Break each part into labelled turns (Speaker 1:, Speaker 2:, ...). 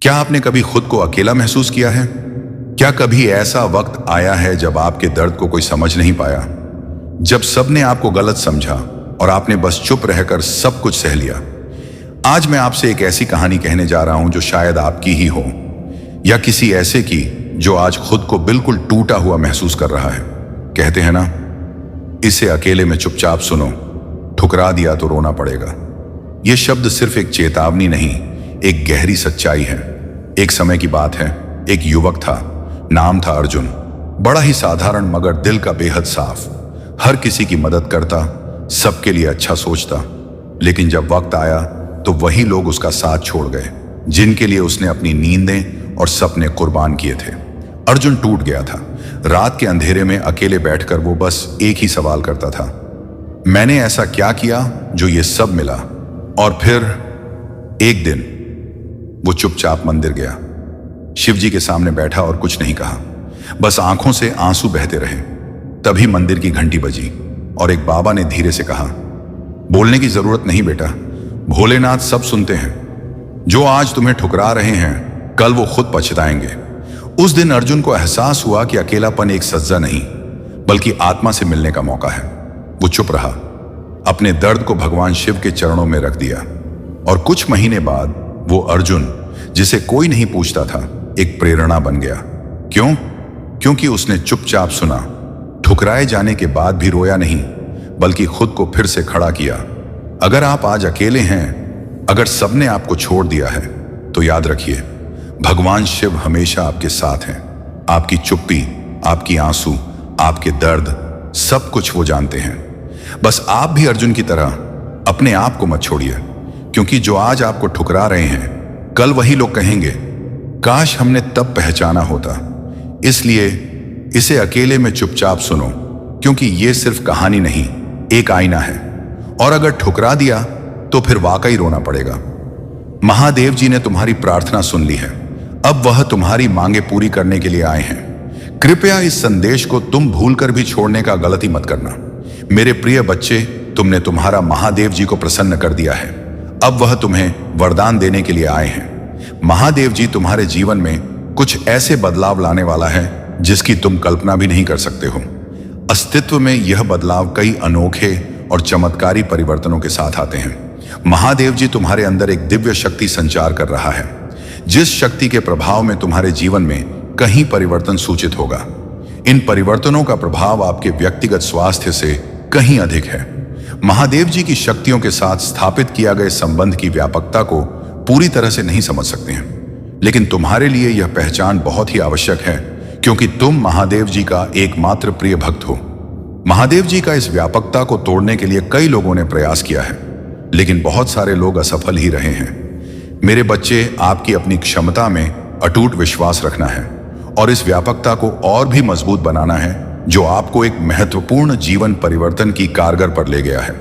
Speaker 1: क्या आपने कभी खुद को अकेला महसूस किया है? क्या कभी ऐसा वक्त आया है जब आपके दर्द को कोई समझ नहीं पाया, जब सबने आपको गलत समझा और आपने बस चुप रहकर सब कुछ सह लिया? आज मैं आपसे एक ऐसी कहानी कहने जा रहा हूं जो शायद आपकी ही हो, या किसी ऐसे की जो आज खुद को बिल्कुल टूटा हुआ महसूस कर रहा है। कहते हैं ना, इसे अकेले में चुपचाप सुनो, ठुकरा दिया तो रोना पड़ेगा। यह शब्द सिर्फ एक चेतावनी नहीं, एक गहरी सच्चाई है। एक समय की बात है, एक युवक था, नाम था अर्जुन। बड़ा ही साधारण मगर दिल का बेहद साफ। हर किसी की मदद करता, सबके लिए अच्छा सोचता। लेकिन जब वक्त आया तो वही लोग उसका साथ छोड़ गए जिनके लिए उसने अपनी नींदें और सपने कुर्बान किए थे। अर्जुन टूट गया था। रात के अंधेरे में अकेले बैठकर वो बस एक ही सवाल करता था, मैंने ऐसा क्या किया जो ये सब मिला? और फिर एक दिन वो चुपचाप मंदिर गया, शिव जी के सामने बैठा और कुछ नहीं कहा, बस आंखों से आंसू बहते रहे। तभी मंदिर की घंटी बजी और एक बाबा ने धीरे से कहा, बोलने की जरूरत नहीं बेटा, भोलेनाथ सब सुनते हैं। जो आज तुम्हें ठुकरा रहे हैं, कल वो खुद पछताएंगे। उस दिन अर्जुन को एहसास हुआ कि अकेलापन एक सज्जा नहीं बल्कि आत्मा से मिलने का मौका है। वो चुप रहा, अपने दर्द को भगवान शिव के चरणों में रख दिया। और कुछ महीने बाद वो अर्जुन जिसे कोई नहीं पूछता था, एक प्रेरणा बन गया। क्यों? क्योंकि उसने चुपचाप सुना, ठुकराए जाने के बाद भी रोया नहीं बल्कि खुद को फिर से खड़ा किया। अगर आप आज अकेले हैं, अगर सबने आपको छोड़ दिया है, तो याद रखिए, भगवान शिव हमेशा आपके साथ हैं। आपकी चुप्पी, आपकी आंसू, आपके दर्द, सब कुछ वो जानते हैं। बस आप भी अर्जुन की तरह अपने आप को मत छोड़िए, क्योंकि जो आज आपको ठुकरा रहे हैं, कल वही लोग कहेंगे, काश हमने तब पहचाना होता। इसलिए इसे अकेले में चुपचाप सुनो, क्योंकि ये सिर्फ कहानी नहीं, एक आईना है। और अगर ठुकरा दिया तो फिर वाकई रोना पड़ेगा। महादेव जी ने तुम्हारी प्रार्थना सुन ली है, अब वह तुम्हारी मांगे पूरी करने के लिए आए हैं। कृपया इस संदेश को तुम भूलकर भी छोड़ने का गलती मत करना। मेरे प्रिय बच्चे, तुमने तुम्हारा महादेव जी को प्रसन्न कर दिया है, अब वह तुम्हें वरदान देने के लिए आए हैं। महादेव जी तुम्हारे जीवन में कुछ ऐसे बदलाव लाने वाला है जिसकी तुम कल्पना भी नहीं कर सकते हो। अस्तित्व में यह बदलाव कई अनोखे और चमत्कारी परिवर्तनों के साथ आते हैं। महादेव जी तुम्हारे अंदर एक दिव्य शक्ति संचार कर रहा है, जिस शक्ति के प्रभाव में तुम्हारे जीवन में कहीं परिवर्तन सूचित होगा। इन परिवर्तनों का प्रभाव आपके व्यक्तिगत स्वास्थ्य से कहीं अधिक है। महादेव जी की शक्तियों के साथ स्थापित किया गए संबंध की व्यापकता को पूरी तरह से नहीं समझ सकते हैं, लेकिन तुम्हारे लिए यह पहचान बहुत ही आवश्यक है, क्योंकि तुम महादेव जी का एकमात्र प्रिय भक्त हो। महादेव जी का इस व्यापकता को तोड़ने के लिए कई लोगों ने प्रयास किया है, लेकिन बहुत सारे लोग असफल ही रहे हैं। मेरे बच्चे, आपकी अपनी क्षमता में अटूट विश्वास रखना है और इस व्यापकता को और भी मजबूत बनाना है, जो आपको एक महत्वपूर्ण जीवन परिवर्तन की कारगर पर ले गया है।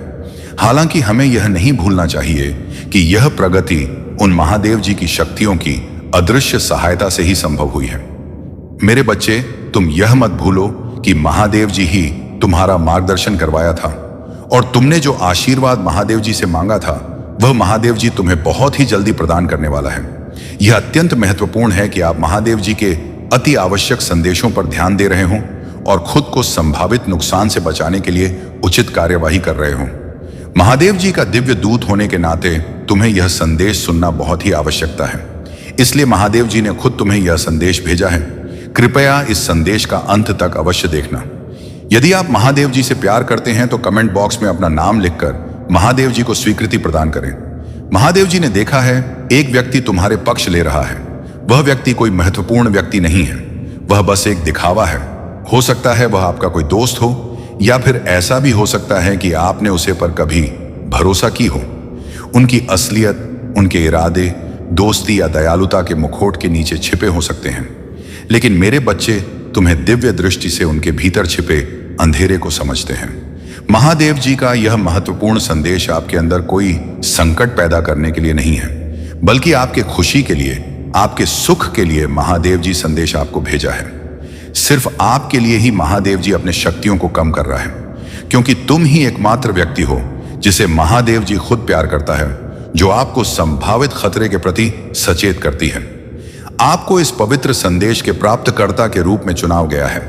Speaker 1: हालांकि हमें यह नहीं भूलना चाहिए कि यह प्रगति उन महादेव जी की शक्तियों की अदृश्य सहायता से ही संभव हुई है। मेरे बच्चे, तुम यह मत भूलो कि महादेव जी ही तुम्हारा मार्गदर्शन करवाया था, और तुमने जो आशीर्वाद महादेव जी से मांगा था, वह महादेव जी तुम्हें बहुत ही जल्दी प्रदान करने वाला है। यह अत्यंत महत्वपूर्ण है कि आप महादेव जी के अति आवश्यक संदेशों पर ध्यान दे रहे हों और खुद को संभावित नुकसान से बचाने के लिए उचित कार्यवाही कर रहे हो। महादेव जी का दिव्य दूत होने के नाते तुम्हें यह संदेश सुनना बहुत ही आवश्यकता है। इसलिए महादेव जी ने खुद तुम्हें यह संदेश भेजा है। कृपया इस संदेश का अंत तक अवश्य देखना। यदि आप महादेव जी से प्यार करते हैं तो कमेंट बॉक्स में अपना नाम लिखकर महादेव जी को स्वीकृति प्रदान करें। महादेव जी ने देखा है, एक व्यक्ति तुम्हारे पक्ष ले रहा है। वह व्यक्ति कोई महत्वपूर्ण व्यक्ति नहीं है, वह बस एक दिखावा है। हो सकता है वह आपका कोई दोस्त हो, या फिर ऐसा भी हो सकता है कि आपने उसे पर कभी भरोसा की हो। उनकी असलियत, उनके इरादे, दोस्ती या दयालुता के मुखौट के नीचे छिपे हो सकते हैं, लेकिन मेरे बच्चे, तुम्हें दिव्य दृष्टि से उनके भीतर छिपे अंधेरे को समझते हैं। महादेव जी का यह महत्वपूर्ण संदेश आपके अंदर कोई संकट पैदा करने के लिए नहीं है, बल्कि आपके खुशी के लिए, आपके सुख के लिए महादेव जी संदेश आपको भेजा है। सिर्फ आपके लिए ही महादेव जी अपने शक्तियों को कम कर रहा है, क्योंकि तुम ही एकमात्र व्यक्ति हो जिसे महादेव जी खुद प्यार करता है, जो आपको संभावित खतरे के प्रति सचेत करती है। आपको इस पवित्र संदेश के प्राप्तकर्ता के रूप में चुना गया है,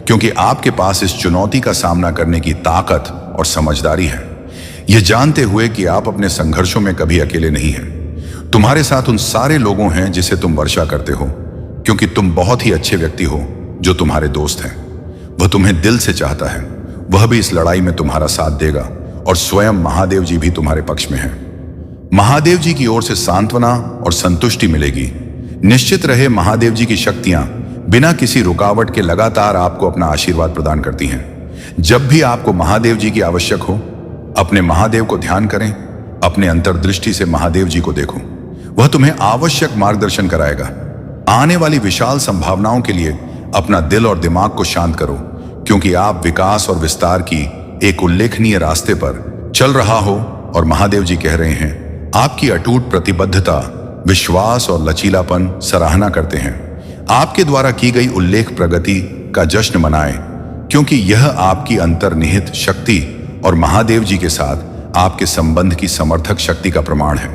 Speaker 1: क्योंकि आपके पास इस चुनौती का सामना करने की ताकत और समझदारी है, यह जानते हुए कि आप अपने संघर्षों में कभी अकेले नहीं हैं। तुम्हारे साथ उन सारे लोगों हैं जिसे तुम वर्षा करते हो, क्योंकि तुम बहुत ही अच्छे व्यक्ति हो जो तुम्हारे दोस्त हैं। वह तुम्हें दिल से चाहता है, वह भी इस लड़ाई में तुम्हारा साथ देगा और स्वयं महादेव जी भी तुम्हारे पक्ष में हैं। महादेव जी की ओर से सांत्वना और संतुष्टि मिलेगी। निश्चित रहे, महादेव जी की शक्तियां बिना किसी रुकावट के लगातार आपको अपना आशीर्वाद प्रदान करती हैं। जब भी आपको महादेव जी की आवश्यक हो, अपने महादेव को ध्यान करें, अपने अंतर्दृष्टि से महादेव जी को देखो। वह तुम्हें आवश्यक मार्गदर्शन कराएगा। आने वाली विशाल संभावनाओं के लिए अपना दिल और दिमाग को शांत करो, क्योंकि आप विकास और विस्तार की एक उल्लेखनीय रास्ते पर चल रहा हो और महादेव जी कह रहे हैं, आपकी अटूट प्रतिबद्धता, विश्वास और लचीलापन सराहना करते हैं। आपके द्वारा की गई उल्लेख प्रगति का जश्न मनाएं, क्योंकि यह आपकी अंतर्निहित शक्ति और महादेव जी के साथ आपके संबंध की समर्थक शक्ति का प्रमाण है।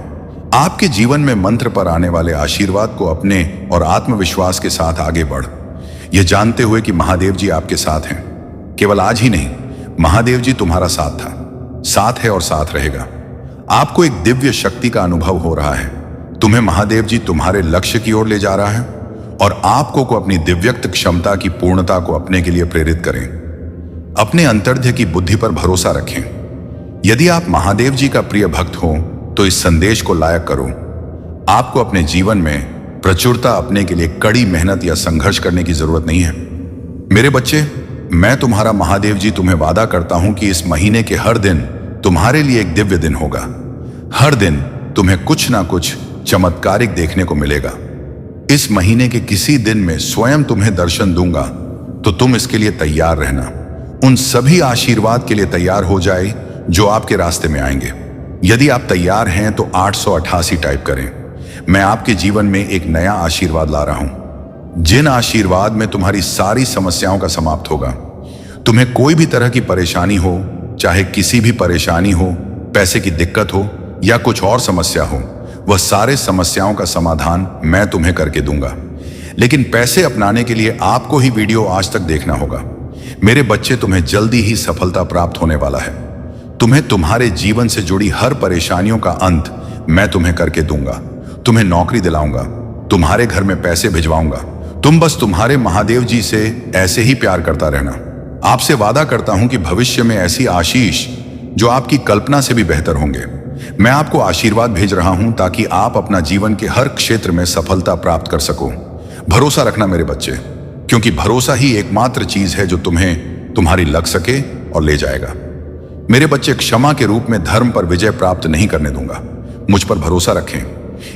Speaker 1: आपके जीवन में मंत्र पर आने वाले आशीर्वाद को अपने और आत्मविश्वास के साथ आगे बढ़, यह जानते हुए कि महादेव जी आपके साथ हैं। केवल आज ही नहीं, महादेव जी तुम्हारा साथ था, साथ है और साथ रहेगा। आपको एक दिव्य शक्ति का अनुभव हो रहा है। तुम्हें महादेव जी तुम्हारे लक्ष्य की ओर ले जा रहा है और आपको अपनी दिव्यक्त क्षमता की पूर्णता को अपने के लिए प्रेरित करें। अपने अंतर्ध्य की बुद्धि पर भरोसा रखें। यदि आप महादेव जी का प्रिय भक्त हो तो इस संदेश को लायक करो। आपको अपने जीवन में प्रचुरता अपने के लिए कड़ी मेहनत या संघर्ष करने की जरूरत नहीं है। मेरे बच्चे, मैं तुम्हारा महादेव जी तुम्हें वादा करता हूं कि इस महीने के हर दिन तुम्हारे लिए एक दिव्य दिन होगा। हर दिन तुम्हें कुछ ना कुछ चमत्कारिक देखने को मिलेगा। इस महीने के किसी दिन में स्वयं तुम्हें दर्शन दूंगा, तो तुम इसके लिए तैयार रहना। उन सभी आशीर्वाद के लिए तैयार हो जाए जो आपके रास्ते में आएंगे। यदि आप तैयार हैं तो 888 टाइप करें। मैं आपके जीवन में एक नया आशीर्वाद ला रहा हूं, जिन आशीर्वाद में तुम्हारी सारी समस्याओं का समाप्त होगा। तुम्हें कोई भी तरह की परेशानी हो, चाहे किसी भी परेशानी हो, पैसे की दिक्कत हो या कुछ और समस्या हो, वह सारे समस्याओं का समाधान मैं तुम्हें करके दूंगा। लेकिन पैसे अपनाने के लिए आपको ही वीडियो आज तक देखना होगा। मेरे बच्चे, तुम्हें जल्दी ही सफलता प्राप्त होने वाला है। तुम्हें तुम्हारे जीवन से जुड़ी हर परेशानियों का अंत मैं तुम्हें करके दूंगा। तुम्हें नौकरी दिलाऊंगा, तुम्हारे घर में पैसे भिजवाऊंगा। तुम बस तुम्हारे महादेव जी से ऐसे ही प्यार करता रहना। आपसे वादा करता हूं कि भविष्य में ऐसी आशीष जो आपकी कल्पना से भी बेहतर होंगे। मैं आपको आशीर्वाद भेज रहा हूं ताकि आप अपना जीवन के हर क्षेत्र में सफलता प्राप्त कर सको। भरोसा रखना मेरे बच्चे, क्योंकि भरोसा ही एकमात्र चीज है जो तुम्हें तुम्हारी लग सके और ले जाएगा। मेरे बच्चे, क्षमा के रूप में धर्म पर विजय प्राप्त नहीं करने दूंगा। मुझ पर भरोसा रखें।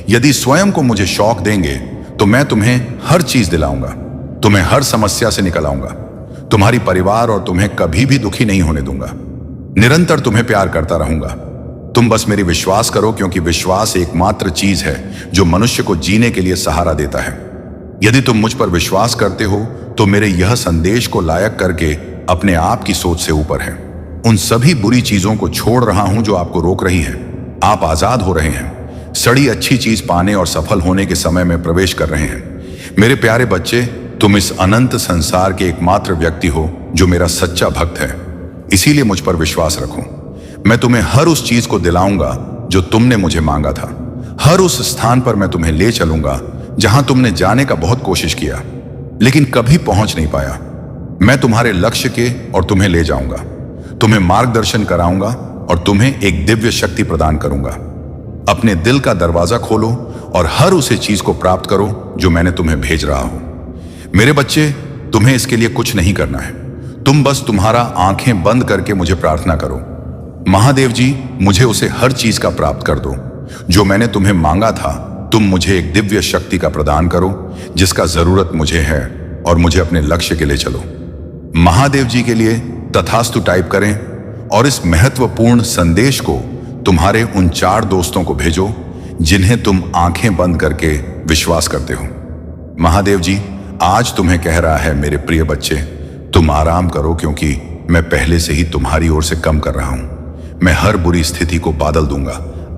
Speaker 1: यदि स्वयं को मुझे शौक देंगे तो मैं तुम्हें हर चीज दिलाऊंगा, तुम्हें हर समस्या से निकल आऊंगा। तुम्हारी परिवार और तुम्हें कभी भी दुखी नहीं होने दूंगा। निरंतर तुम्हें प्यार करता रहूंगा। तुम बस मेरी विश्वास करो, क्योंकि विश्वास एकमात्र चीज है जो मनुष्य को जीने के लिए सहारा देता है। यदि तुम मुझ पर विश्वास करते हो तो मेरे यह संदेश को लायक करके अपने आप की सोच से ऊपर है। उन सभी बुरी चीजों को छोड़ रहा हूं जो आपको रोक रही हैं। आप आजाद हो रहे हैं। सड़ी अच्छी चीज पाने और सफल होने के समय में प्रवेश कर रहे हैं। मेरे प्यारे बच्चे, तुम इस अनंत संसार के एकमात्र व्यक्ति हो जो मेरा सच्चा भक्त है। इसीलिए मुझ पर विश्वास रखो। मैं तुम्हें हर उस चीज को दिलाऊंगा जो तुमने मुझे मांगा था। हर उस स्थान पर मैं तुम्हें ले चलूंगा जहां तुमने जाने का बहुत कोशिश किया लेकिन कभी पहुंच नहीं पाया। मैं तुम्हारे लक्ष्य के और तुम्हें ले जाऊंगा, तुम्हें मार्गदर्शन कराऊंगा और तुम्हें एक दिव्य शक्ति प्रदान करूंगा। अपने दिल का दरवाजा खोलो और हर उसे चीज को प्राप्त करो जो मैंने तुम्हें भेज रहा हूं। मेरे बच्चे, तुम्हें इसके लिए कुछ नहीं करना है। तुम बस तुम्हारा आंखें बंद करके मुझे प्रार्थना करो, महादेव जी मुझे उसे हर चीज का प्राप्त कर दो जो मैंने तुम्हें मांगा था। तुम मुझे एक दिव्य शक्ति का प्रदान करो जिसका जरूरत मुझे है और मुझे अपने लक्ष्य के लिए चलो। महादेव जी के लिए तथास्तु टाइप करें और इस महत्वपूर्ण संदेश को तुम्हारे उन 4 दोस्तों को भेजो जिन्हें तुम आंखें बंद करके विश्वास करते हो। महादेव जी आज तुम्हें कह रहा है, मेरे प्रिय बच्चे, तुम आराम करो, क्योंकि मैं पहले से ही तुम्हारी ओर से कम कर रहा हूं। मैं हर बुरी स्थिति को बादल दूंगा,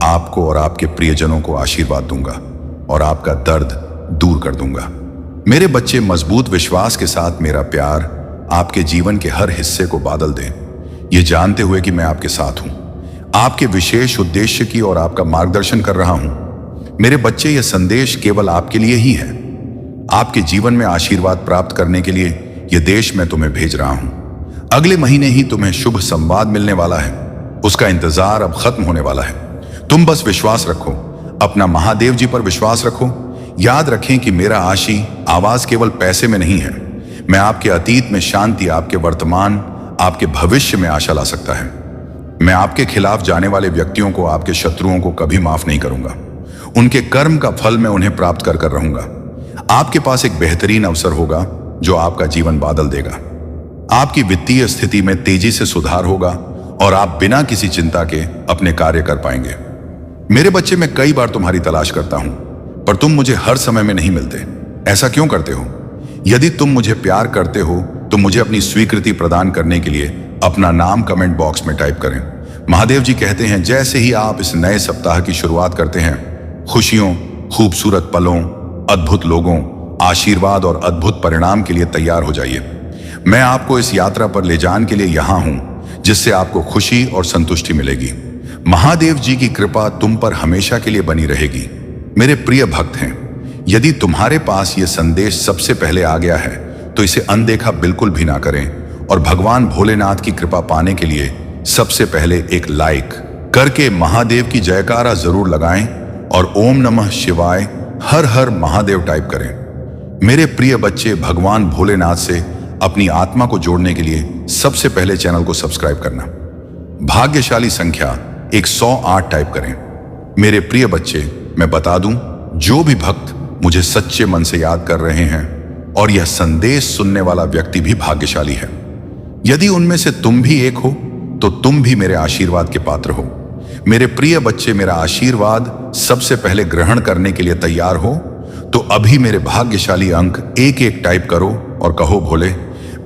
Speaker 1: आपको और आपके प्रियजनों को आशीर्वाद दूंगा और आपका दर्द दूर कर दूंगा। मेरे बच्चे, मजबूत विश्वास के साथ मेरा प्यार आपके जीवन के हर हिस्से को बादल दें, ये जानते हुए कि मैं आपके साथ हूं, आपके विशेष उद्देश्य की और आपका मार्गदर्शन कर रहा हूं। मेरे बच्चे, यह संदेश केवल आपके लिए ही है। आपके जीवन में आशीर्वाद प्राप्त करने के लिए यह देश मैं तुम्हें भेज रहा हूं। अगले महीने ही तुम्हें शुभ संवाद मिलने वाला है। उसका इंतजार अब खत्म होने वाला है। तुम बस विश्वास रखो, अपना महादेव जी पर विश्वास रखो। याद रखें कि मेरा आवाज केवल पैसे में नहीं है। मैं आपके अतीत में शांति, आपके वर्तमान, आपके भविष्य में आशा ला सकता है। मैं आपके खिलाफ जाने वाले व्यक्तियों को, आपके शत्रुओं को कभी माफ नहीं करूंगा। उनके कर्म का फल मैं उन्हें प्राप्त कर रहूंगा। आपके पास एक बेहतरीन अवसर होगा जो आपका जीवन बादल देगा। आपकी वित्तीय स्थिति में तेजी से सुधार होगा और आप बिना किसी चिंता के अपने कार्य कर पाएंगे। मेरे बच्चे, मैं कई बार तुम्हारी तलाश करता हूं, पर तुम मुझे हर समय में नहीं मिलते। ऐसा क्यों करते हो? यदि तुम मुझे प्यार करते हो तो मुझे अपनी स्वीकृति प्रदान करने के लिए अपना नाम कमेंट बॉक्स में टाइप करें। महादेव जी कहते हैं, जैसे ही आप इस नए सप्ताह की शुरुआत करते हैं, खुशियों, खूबसूरत पलों, अद्भुत लोगों, आशीर्वाद और अद्भुत परिणाम के लिए तैयार हो जाइए। मैं आपको इस यात्रा पर ले जाने के लिए यहां हूं, जिससे आपको खुशी और संतुष्टि मिलेगी। महादेव जी की कृपा तुम पर हमेशा के लिए बनी रहेगी। मेरे प्रिय भक्त हैं, यदि तुम्हारे पास यह संदेश सबसे पहले आ गया है तो इसे अनदेखा बिल्कुल भी ना करें और भगवान भोलेनाथ की कृपा पाने के लिए सबसे पहले एक लाइक करके महादेव की जयकारा जरूर लगाएं और ओम नमः शिवाय, हर हर महादेव टाइप करें। मेरे प्रिय बच्चे, भगवान भोलेनाथ से अपनी आत्मा को जोड़ने के लिए सबसे पहले चैनल को सब्सक्राइब करना। भाग्यशाली संख्या 108 टाइप करें। मेरे प्रिय बच्चे, मैं बता दूं, जो भी भक्त मुझे सच्चे मन से याद कर रहे हैं और यह संदेश सुनने वाला व्यक्ति भी भाग्यशाली है। यदि उनमें से तुम भी एक हो तो तुम भी मेरे आशीर्वाद के पात्र हो। मेरे प्रिय बच्चे, मेरा आशीर्वाद सबसे पहले ग्रहण करने के लिए तैयार हो तो अभी मेरे भाग्यशाली अंक 1-1 टाइप करो और कहो, भोले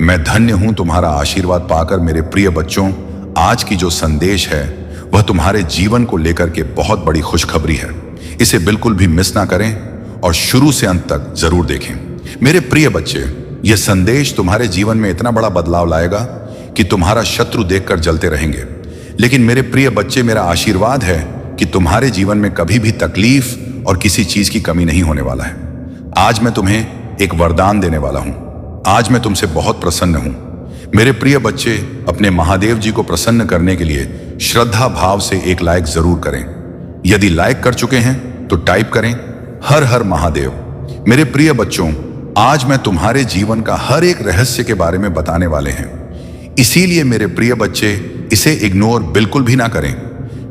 Speaker 1: मैं धन्य हूं तुम्हारा आशीर्वाद पाकर। मेरे प्रिय बच्चों, आज की जो संदेश है वह तुम्हारे जीवन को लेकर के बहुत बड़ी खुशखबरी है। इसे बिल्कुल भी मिस ना करें और शुरू से अंत तक जरूर देखें। मेरे प्रिय बच्चे, यह संदेश तुम्हारे जीवन में इतना बड़ा बदलाव लाएगा कि तुम्हारा शत्रु देखकर जलते रहेंगे। लेकिन मेरे प्रिय बच्चे, मेरा आशीर्वाद है कि तुम्हारे जीवन में कभी भी तकलीफ और किसी चीज की कमी नहीं होने वाला है। आज मैं तुम्हें एक वरदान देने वाला हूं। आज मैं तुमसे बहुत प्रसन्न हूं। मेरे प्रिय बच्चे, अपने महादेव जी को प्रसन्न करने के लिए श्रद्धा भाव से एक लाइक जरूर करें। यदि लाइक कर चुके हैं तो टाइप करें, हर हर महादेव। मेरे प्रिय बच्चों, आज मैं तुम्हारे जीवन का हर एक रहस्य के बारे में बताने वाले हैं। इसीलिए मेरे प्रिय बच्चे, इसे इग्नोर बिल्कुल भी ना करें,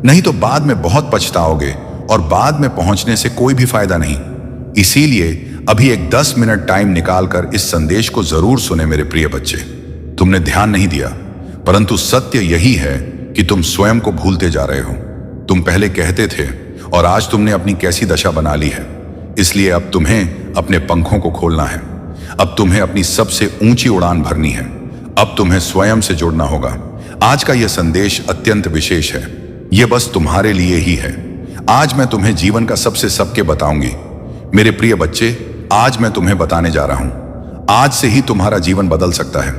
Speaker 1: नहीं तो बाद में बहुत पछताओगे और बाद में पहुंचने से कोई भी फायदा नहीं। इसीलिए अभी एक 10 मिनट टाइम निकालकर इस संदेश को जरूर सुने। मेरे प्रिय बच्चे, तुमने ध्यान नहीं दिया, परंतु सत्य यही है कि तुम स्वयं को भूलते जा रहे हो। तुम पहले कहते थे और आज तुमने अपनी कैसी दशा बना ली है। इसलिए अब तुम्हें अपने पंखों को खोलना है। अब तुम्हें अपनी सबसे ऊंची उड़ान भरनी है। अब तुम्हें स्वयं से जुड़ना होगा। आज का यह संदेश अत्यंत विशेष है। यह बस तुम्हारे लिए ही है। आज मैं तुम्हें जीवन का सबके बताऊंगी। मेरे प्रिय बच्चे, आज मैं तुम्हें बताने जा रहा हूं। आज से ही तुम्हारा जीवन बदल सकता है।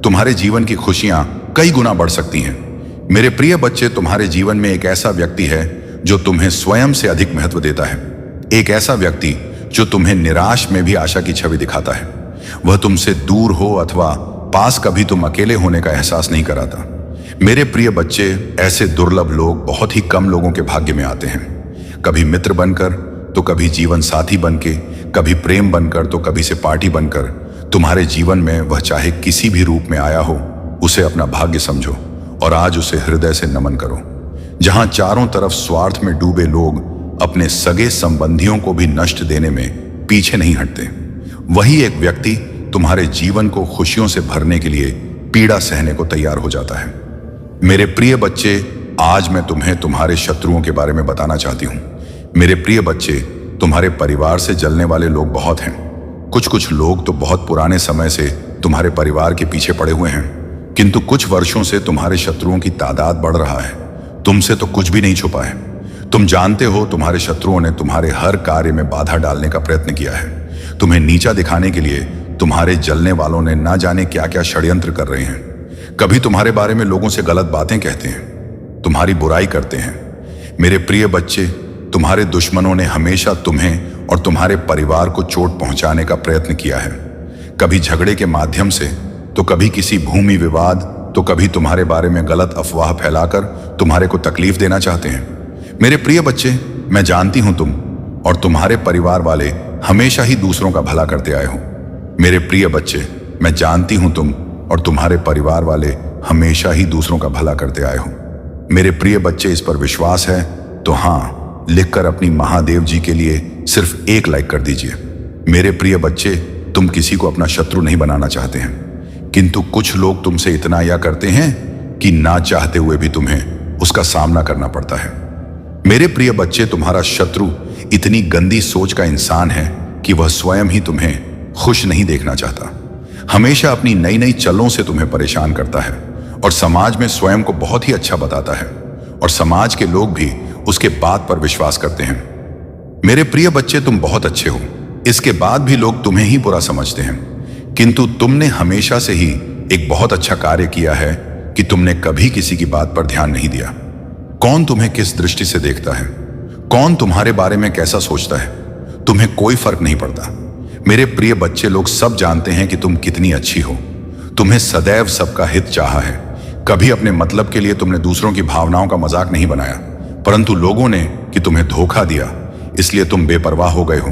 Speaker 1: तुम्हारे जीवन की खुशियां कई गुना बढ़ सकती हैं। मेरे प्रिय बच्चे, तुम्हारे जीवन में एक ऐसा व्यक्ति है जो तुम्हें स्वयं से अधिक महत्व देता है। एक ऐसा व्यक्ति जो तुम्हें निराश में भी आशा की छवि दिखाता है। वह तुमसे दूर हो अथवा पास, कभी तुम अकेले होने का एहसास नहीं कराता। मेरे प्रिय बच्चे, ऐसे दुर्लभ लोग बहुत ही कम लोगों के भाग्य में आते हैं। कभी मित्र बनकर तो कभी जीवन साथी बनके, कभी प्रेम बनकर तो कभी से पार्टी बनकर। तुम्हारे जीवन में वह चाहे किसी भी रूप में आया हो, उसे अपना भाग्य समझो और आज उसे हृदय से नमन करो। जहां चारों तरफ स्वार्थ में डूबे लोग अपने सगे संबंधियों को भी नष्ट देने में पीछे नहीं हटते, वही एक व्यक्ति तुम्हारे जीवन को खुशियों से भरने के लिए पीड़ा सहने को तैयार हो जाता है। मेरे प्रिय बच्चे, आज मैं तुम्हें तुम्हारे शत्रुओं के बारे में बताना चाहती हूँ। मेरे प्रिय बच्चे, तुम्हारे परिवार से जलने वाले लोग बहुत हैं। कुछ लोग तो बहुत पुराने समय से तुम्हारे परिवार के पीछे पड़े हुए हैं, किंतु कुछ वर्षों से तुम्हारे शत्रुओं की तादाद बढ़ रहा है। तुमसे तो कुछ भी नहीं छुपा है। तुम जानते हो तुम्हारे शत्रुओं ने तुम्हारे हर कार्य में बाधा डालने का प्रयत्न किया है। तुम्हें नीचा दिखाने के लिए तुम्हारे जलने वालों ने ना जाने क्या क्या षड्यंत्र कर रहे हैं। कभी तुम्हारे बारे में लोगों से गलत बातें कहते हैं, तुम्हारी बुराई करते हैं। मेरे प्रिय बच्चे, तुम्हारे दुश्मनों ने हमेशा तुम्हें और तुम्हारे परिवार को चोट पहुंचाने का प्रयत्न किया है। कभी झगड़े के माध्यम से, तो कभी किसी भूमि विवाद, तो कभी तुम्हारे बारे में गलत अफवाह फैलाकर तुम्हारे को तकलीफ देना चाहते हैं। मेरे प्रिय बच्चे, मैं जानती हूं तुम और तुम्हारे परिवार वाले हमेशा ही दूसरों का भला करते आए हो। मेरे प्रिय बच्चे, मैं जानती हूं तुम और तुम्हारे परिवार वाले हमेशा ही दूसरों का भला करते आए हो। मेरे प्रिय बच्चे, इस पर विश्वास है तो हाँ लिखकर अपनी महादेव जी के लिए सिर्फ एक लाइक कर दीजिए। मेरे प्रिय बच्चे, तुम किसी को अपना शत्रु नहीं बनाना चाहते हैं, किंतु कुछ लोग तुमसे इतना या करते हैं कि ना चाहते हुए भी तुम्हें उसका सामना करना पड़ता है। मेरे प्रिय बच्चे, तुम्हारा शत्रु इतनी गंदी सोच का इंसान है कि वह स्वयं ही तुम्हें खुश नहीं देखना चाहता। हमेशा अपनी नई नई चलों से तुम्हें परेशान करता है और समाज में स्वयं को बहुत ही अच्छा बताता है और समाज के लोग भी उसके बात पर विश्वास करते हैं। मेरे प्रिय बच्चे, तुम बहुत अच्छे हो, इसके बाद भी लोग तुम्हें ही बुरा समझते हैं, किंतु तुमने हमेशा से ही एक बहुत अच्छा कार्य किया है कि तुमने कभी किसी की बात पर ध्यान नहीं दिया। कौन तुम्हें किस दृष्टि से देखता है, कौन तुम्हारे बारे में कैसा सोचता है, तुम्हें कोई फर्क नहीं पड़ता। मेरे प्रिय बच्चे, लोग सब जानते हैं कि तुम कितनी अच्छी हो। तुम्हें सदैव सबका हित चाहा है। कभी अपने मतलब के लिए तुमने दूसरों की भावनाओं का मजाक नहीं बनाया, परंतु लोगों ने कि तुम्हें धोखा दिया, इसलिए तुम बेपरवाह हो गए हो।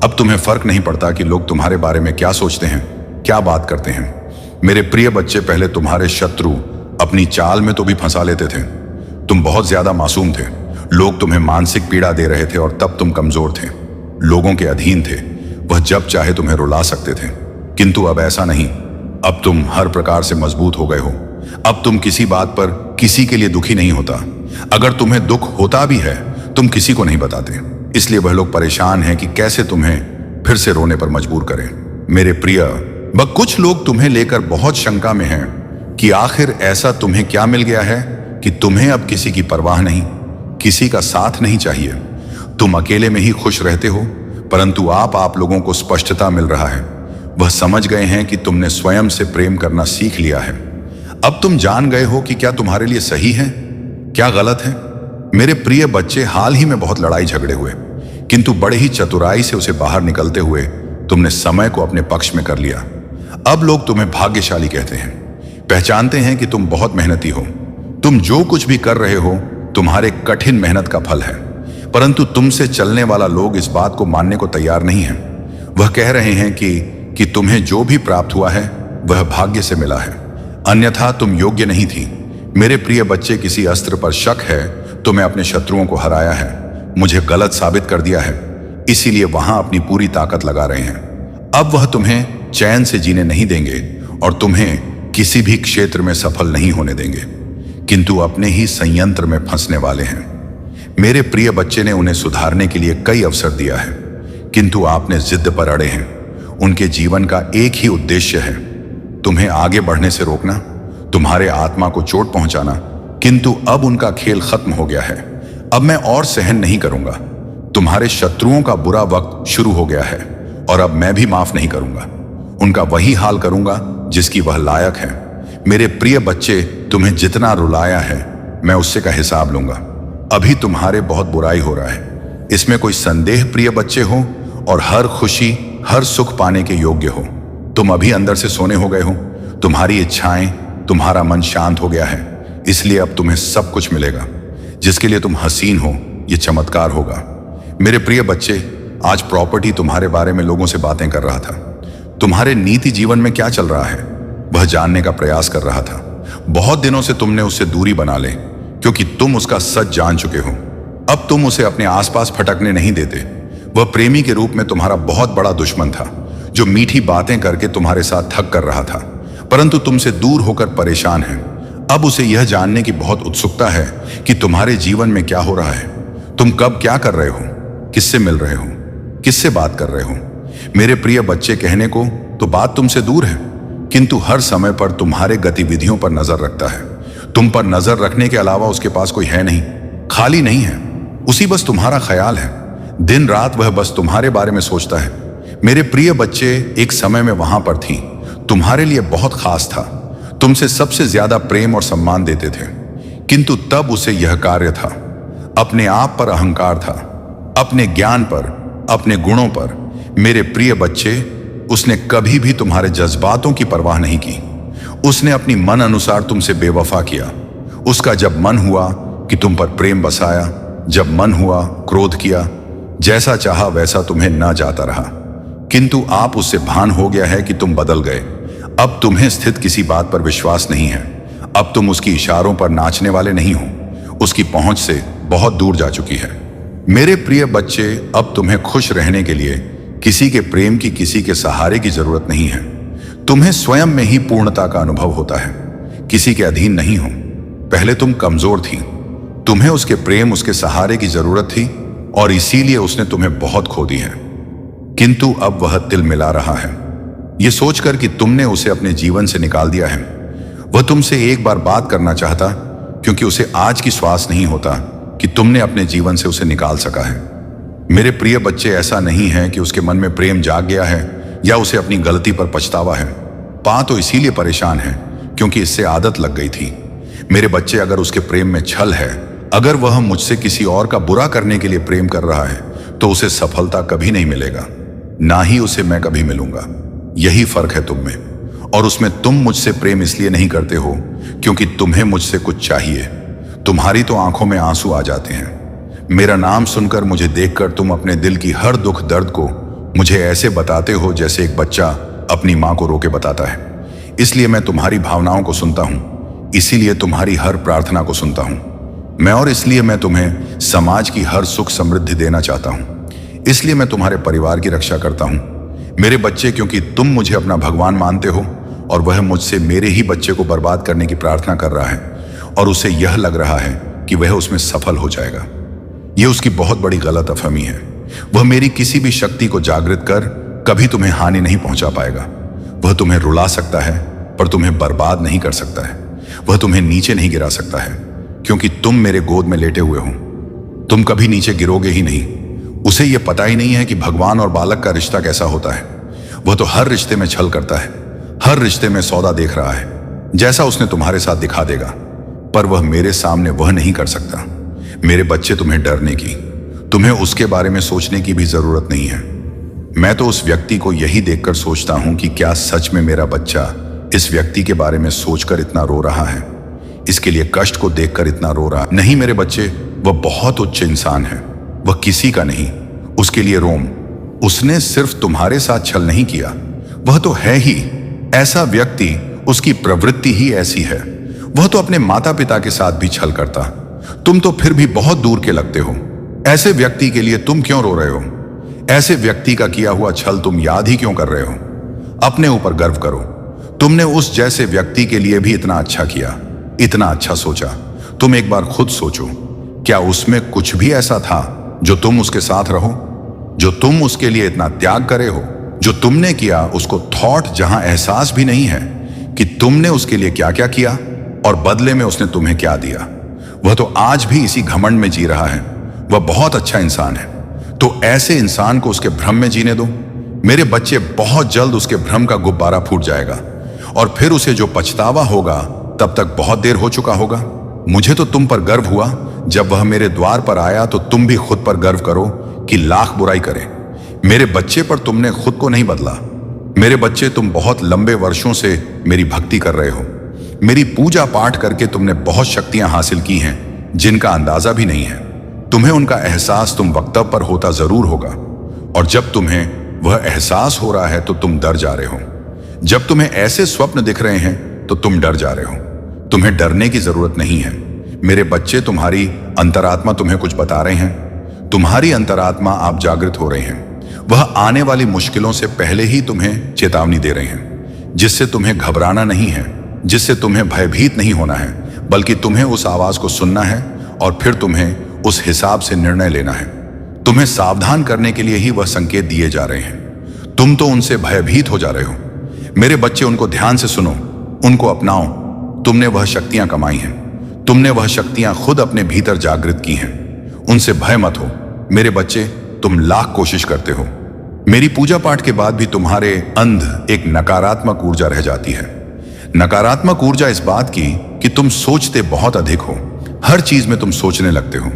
Speaker 1: अब तुम्हें फर्क नहीं पड़ता कि लोग तुम्हारे बारे में क्या सोचते हैं, क्या बात करते हैं। मेरे प्रिय बच्चे, पहले तुम्हारे शत्रु अपनी चाल में तो भी फंसा लेते थे। तुम बहुत ज्यादा मासूम थे, लोग तुम्हें मानसिक पीड़ा दे रहे थे और तब तुम कमजोर थे, लोगों के अधीन थे। वह जब चाहे तुम्हें रुला सकते थे, किंतु अब ऐसा नहीं। अब तुम हर प्रकार से मजबूत हो गए हो। अब तुम किसी बात पर किसी के लिए दुखी नहीं होता। अगर तुम्हें दुख होता भी है, तुम किसी को नहीं बताते, इसलिए वह लोग परेशान हैं कि कैसे तुम्हें फिर से रोने पर मजबूर करें। मेरे प्रिय, वह कुछ लोग तुम्हें लेकर बहुत शंका में हैं कि आखिर ऐसा तुम्हें क्या मिल गया है कि तुम्हें अब किसी की परवाह नहीं, किसी का साथ नहीं चाहिए। तुम अकेले में ही खुश रहते हो, परंतु आप लोगों को स्पष्टता मिल रहा है। वह समझ गए हैं कि तुमने स्वयं से प्रेम करना सीख लिया है। अब तुम जान गए हो कि क्या तुम्हारे लिए सही है, क्या गलत है। मेरे प्रिय बच्चे, हाल ही में बहुत लड़ाई झगड़े हुए, किंतु बड़े ही चतुराई से उसे बाहर निकलते हुए तुमने समय को अपने पक्ष में कर लिया। अब लोग तुम्हें भाग्यशाली कहते हैं, पहचानते हैं कि तुम बहुत मेहनती हो। तुम जो कुछ भी कर रहे हो तुम्हारे कठिन मेहनत का फल है, परंतु तुमसे चलने वाला लोग इस बात को मानने को तैयार नहीं है। वह कह रहे हैं कि तुम्हें जो भी प्राप्त हुआ है वह भाग्य से मिला है, अन्यथा तुम योग्य नहीं थी। मेरे प्रिय बच्चे, किसी अस्त्र पर शक है तो मैं अपने शत्रुओं को हराया है, मुझे गलत साबित कर दिया है, इसीलिए वहां अपनी पूरी ताकत लगा रहे हैं। अब वह तुम्हें चैन से जीने नहीं देंगे और तुम्हें किसी भी क्षेत्र में सफल नहीं होने देंगे, किंतु अपने ही संयंत्र में फंसने वाले हैं। मेरे प्रिय बच्चे ने उन्हें सुधारने के लिए कई अवसर दिया है, किंतु आपने जिद पर अड़े हैं। उनके जीवन का एक ही उद्देश्य है, तुम्हें आगे बढ़ने से रोकना, तुम्हारे आत्मा को चोट पहुंचाना, किंतु अब उनका खेल खत्म हो गया है। अब मैं और सहन नहीं करूंगा। तुम्हारे शत्रुओं का बुरा वक्त शुरू हो गया है और अब मैं भी माफ नहीं करूंगा। उनका वही हाल करूंगा जिसकी वह लायक है। मेरे प्रिय बच्चे, तुम्हें जितना रुलाया है मैं उससे का हिसाब लूंगा। अभी तुम्हारे बहुत बुराई हो रहा है, इसमें कोई संदेह प्रिय बच्चे हो, और हर खुशी हर सुख पाने के योग्य हो। तुम अभी अंदर से सोने हो गए हो, तुम्हारी इच्छाएं, तुम्हारा मन शांत हो गया है, इसलिए अब तुम्हें सब कुछ मिलेगा जिसके लिए तुम हसीन हो। यह चमत्कार होगा। मेरे प्रिय बच्चे, आज प्रॉपर्टी तुम्हारे बारे में लोगों से बातें कर रहा था। तुम्हारे नीति जीवन में क्या चल रहा है वह जानने का प्रयास कर रहा था। बहुत दिनों से तुमने उससे दूरी बना ले, क्योंकि तुम उसका सच जान चुके हो। अब तुम उसे अपने आसपास फटकने नहीं देते। वह प्रेमी के रूप में तुम्हारा बहुत बड़ा दुश्मन था, जो मीठी बातें करके तुम्हारे साथ ठग कर रहा था, परंतु तुमसे दूर होकर परेशान है। अब उसे यह जानने की बहुत उत्सुकता है कि तुम्हारे जीवन में क्या हो रहा है, तुम कब क्या कर रहे हो, किससे मिल रहे हो, किससे बात कर रहे हो। मेरे प्रिय बच्चे, कहने को तो बात तुमसे दूर है, किंतु हर समय पर तुम्हारे गतिविधियों पर नजर रखता है। तुम पर नजर रखने के अलावा उसके पास कोई है नहीं, खाली नहीं है। उसी बस तुम्हारा ख्याल है। दिन रात वह बस तुम्हारे बारे में सोचता है। मेरे प्रिय बच्चे, एक समय में वहां पर थी, तुम्हारे लिए बहुत खास था, तुमसे सबसे ज्यादा प्रेम और सम्मान देते थे, किंतु तब उसे यह कार्य था, अपने आप पर अहंकार था, अपने ज्ञान पर, अपने गुणों पर। मेरे प्रिय बच्चे, उसने कभी भी तुम्हारे जज्बातों की परवाह नहीं की। उसने अपनी मन अनुसार तुमसे बेवफा किया। उसका जब मन हुआ कि तुम पर प्रेम बसाया, जब मन हुआ क्रोध किया, जैसा चाहा वैसा तुम्हें न जाता रहा। किंतु आप उससे भान हो गया है कि तुम बदल गए। अब तुम्हें स्थित किसी बात पर विश्वास नहीं है। अब तुम उसकी इशारों पर नाचने वाले नहीं हो। उसकी पहुंच से बहुत दूर जा चुकी है। मेरे प्रिय बच्चे, अब तुम्हें खुश रहने के लिए किसी के प्रेम की, किसी के सहारे की जरूरत नहीं है। तुम्हें स्वयं में ही पूर्णता का अनुभव होता है, किसी के अधीन नहीं हो। पहले तुम कमजोर थी, तुम्हें उसके प्रेम, उसके सहारे की जरूरत थी, और इसीलिए उसने तुम्हें बहुत खो दी है। किंतु अब वह तिल मिला रहा है, यह सोचकर कि तुमने उसे अपने जीवन से निकाल दिया है। वह तुमसे एक बार बात करना चाहता, क्योंकि उसे आज की श्वास नहीं होता कि तुमने अपने जीवन से उसे निकाल सका है। मेरे प्रिय बच्चे, ऐसा नहीं है कि उसके मन में प्रेम जाग गया है या उसे अपनी गलती पर पछतावा है। पा तो इसीलिए परेशान है क्योंकि इससे आदत लग गई थी। मेरे बच्चे, अगर उसके प्रेम में छल है, अगर वह मुझसे किसी और का बुरा करने के लिए प्रेम कर रहा है, तो उसे सफलता कभी नहीं मिलेगा, ना ही उसे मैं कभी मिलूंगा। यही फर्क है तुम में और उसमें। तुम मुझसे प्रेम इसलिए नहीं करते हो क्योंकि तुम्हें मुझसे कुछ चाहिए। तुम्हारी तो आंखों में आंसू आ जाते हैं। मेरा नाम सुनकर, मुझे देखकर तुम अपने दिल की हर दुख दर्द को मुझे ऐसे बताते हो जैसे एक बच्चा अपनी मां को रोके बताता है। इसलिए मैं तुम्हारी भावनाओं को सुनता हूं, इसीलिए तुम्हारी हर प्रार्थना को सुनता हूं मैं, और इसलिए मैं तुम्हें समाज की हर सुख समृद्धि देना चाहता हूं। इसलिए मैं तुम्हारे परिवार की रक्षा करता हूं मेरे बच्चे, क्योंकि तुम मुझे अपना भगवान मानते हो और वह मुझसे मेरे ही बच्चे को बर्बाद करने की प्रार्थना कर रहा है, और उसे यह लग रहा है कि वह उसमें सफल हो जाएगा। यह उसकी बहुत बड़ी गलतफहमी है। वह मेरी किसी भी शक्ति को जागृत कर कभी तुम्हें हानि नहीं पहुंचा पाएगा। वह तुम्हें रुला सकता है पर तुम्हें बर्बाद नहीं कर सकता है। वह तुम्हें नीचे नहीं गिरा सकता है, क्योंकि तुम मेरे गोद में लेटे हुए हो। तुम कभी नीचे गिरोगे ही नहीं। उसे यह पता ही नहीं है कि भगवान और बालक का रिश्ता कैसा होता है। वह तो हर रिश्ते में छल करता है, हर रिश्ते में सौदा देख रहा है, जैसा उसने तुम्हारे साथ दिखा देगा, पर वह मेरे सामने वह नहीं कर सकता। मेरे बच्चे, तुम्हें डरने की, तुम्हें उसके बारे में सोचने की भी जरूरत नहीं है। मैं तो उस व्यक्ति को यही देखकर सोचता हूं कि क्या सच में मेरा बच्चा इस व्यक्ति के बारे में सोचकर इतना रो रहा है, इसके लिए कष्ट को देखकर इतना रो रहा नहीं। मेरे बच्चे, वह बहुत उच्च इंसान है, वह किसी का नहीं, उसके लिए रोम। उसने सिर्फ तुम्हारे साथ छल नहीं किया, वह तो है ही ऐसा व्यक्ति, उसकी प्रवृत्ति ही ऐसी है। वह तो अपने माता पिता के साथ भी छल करता। तुम तो फिर भी बहुत दूर के लगते हो। ऐसे व्यक्ति के लिए तुम क्यों रो रहे हो? ऐसे व्यक्ति का किया हुआ छल तुम याद ही क्यों कर रहे हो? अपने ऊपर गर्व करो। तुमने उस जैसे व्यक्ति के लिए भी इतना अच्छा किया, इतना अच्छा सोचा। तुम एक बार खुद सोचो, क्या उसमें कुछ भी ऐसा था जो तुम उसके साथ रहो, जो तुम उसके लिए इतना त्याग करे हो? जो तुमने किया उसको थॉट, जहां एहसास भी नहीं है कि तुमने उसके लिए क्या क्या किया और बदले में उसने तुम्हें क्या दिया। वह तो आज भी इसी घमंड में जी रहा है। वह बहुत अच्छा इंसान है, तो ऐसे इंसान को उसके भ्रम में जीने दो। मेरे बच्चे, बहुत जल्द उसके भ्रम का गुब्बारा फूट जाएगा और फिर उसे जो पछतावा होगा तब तक बहुत देर हो चुका होगा। मुझे तो तुम पर गर्व हुआ जब वह मेरे द्वार पर आया, तो तुम भी खुद पर गर्व करो कि लाख बुराई करे। मेरे बच्चे, पर तुमने खुद को नहीं बदला। मेरे बच्चे, तुम बहुत लंबे वर्षों से मेरी भक्ति कर रहे हो। मेरी पूजा पाठ करके तुमने बहुत शक्तियां हासिल की हैं जिनका अंदाजा भी नहीं है। तुम्हें उनका एहसास तुम वक्तव्य पर होता जरूर होगा, और जब तुम्हें वह एहसास हो रहा है तो तुम डर जा रहे हो। जब तुम्हें ऐसे स्वप्न दिख रहे हैं तो तुम डर जा रहे हो। तुम्हें डरने की जरूरत नहीं है मेरे बच्चे। तुम्हारी अंतरात्मा तुम्हें कुछ बता रहे हैं। तुम्हारी अंतरात्मा, आप जागृत हो रहे हैं। वह आने वाली मुश्किलों से पहले ही तुम्हें चेतावनी दे रहे हैं, जिससे तुम्हें घबराना नहीं है, जिससे तुम्हें भयभीत नहीं होना है, बल्कि तुम्हें उस आवाज को सुनना है और फिर तुम्हें उस हिसाब से निर्णय लेना है। तुम्हें सावधान करने के लिए ही वह संकेत दिए जा रहे हैं। तुम तो उनसे भयभीत हो जा रहे हो। मेरे बच्चे, उनको ध्यान से सुनो, उनको अपनाओ। तुमने वह शक्तियां कमाई हैं, तुमने वह शक्तियां खुद अपने भीतर जागृत की हैं। उनसे भय मत हो। मेरे बच्चे, तुम लाख कोशिश करते हो, मेरी पूजा पाठ के बाद भी तुम्हारे अंध एक नकारात्मक ऊर्जा रह जाती है। नकारात्मक ऊर्जा इस बात की कि तुम सोचते बहुत अधिक हो। हर चीज में तुम सोचने लगते हो।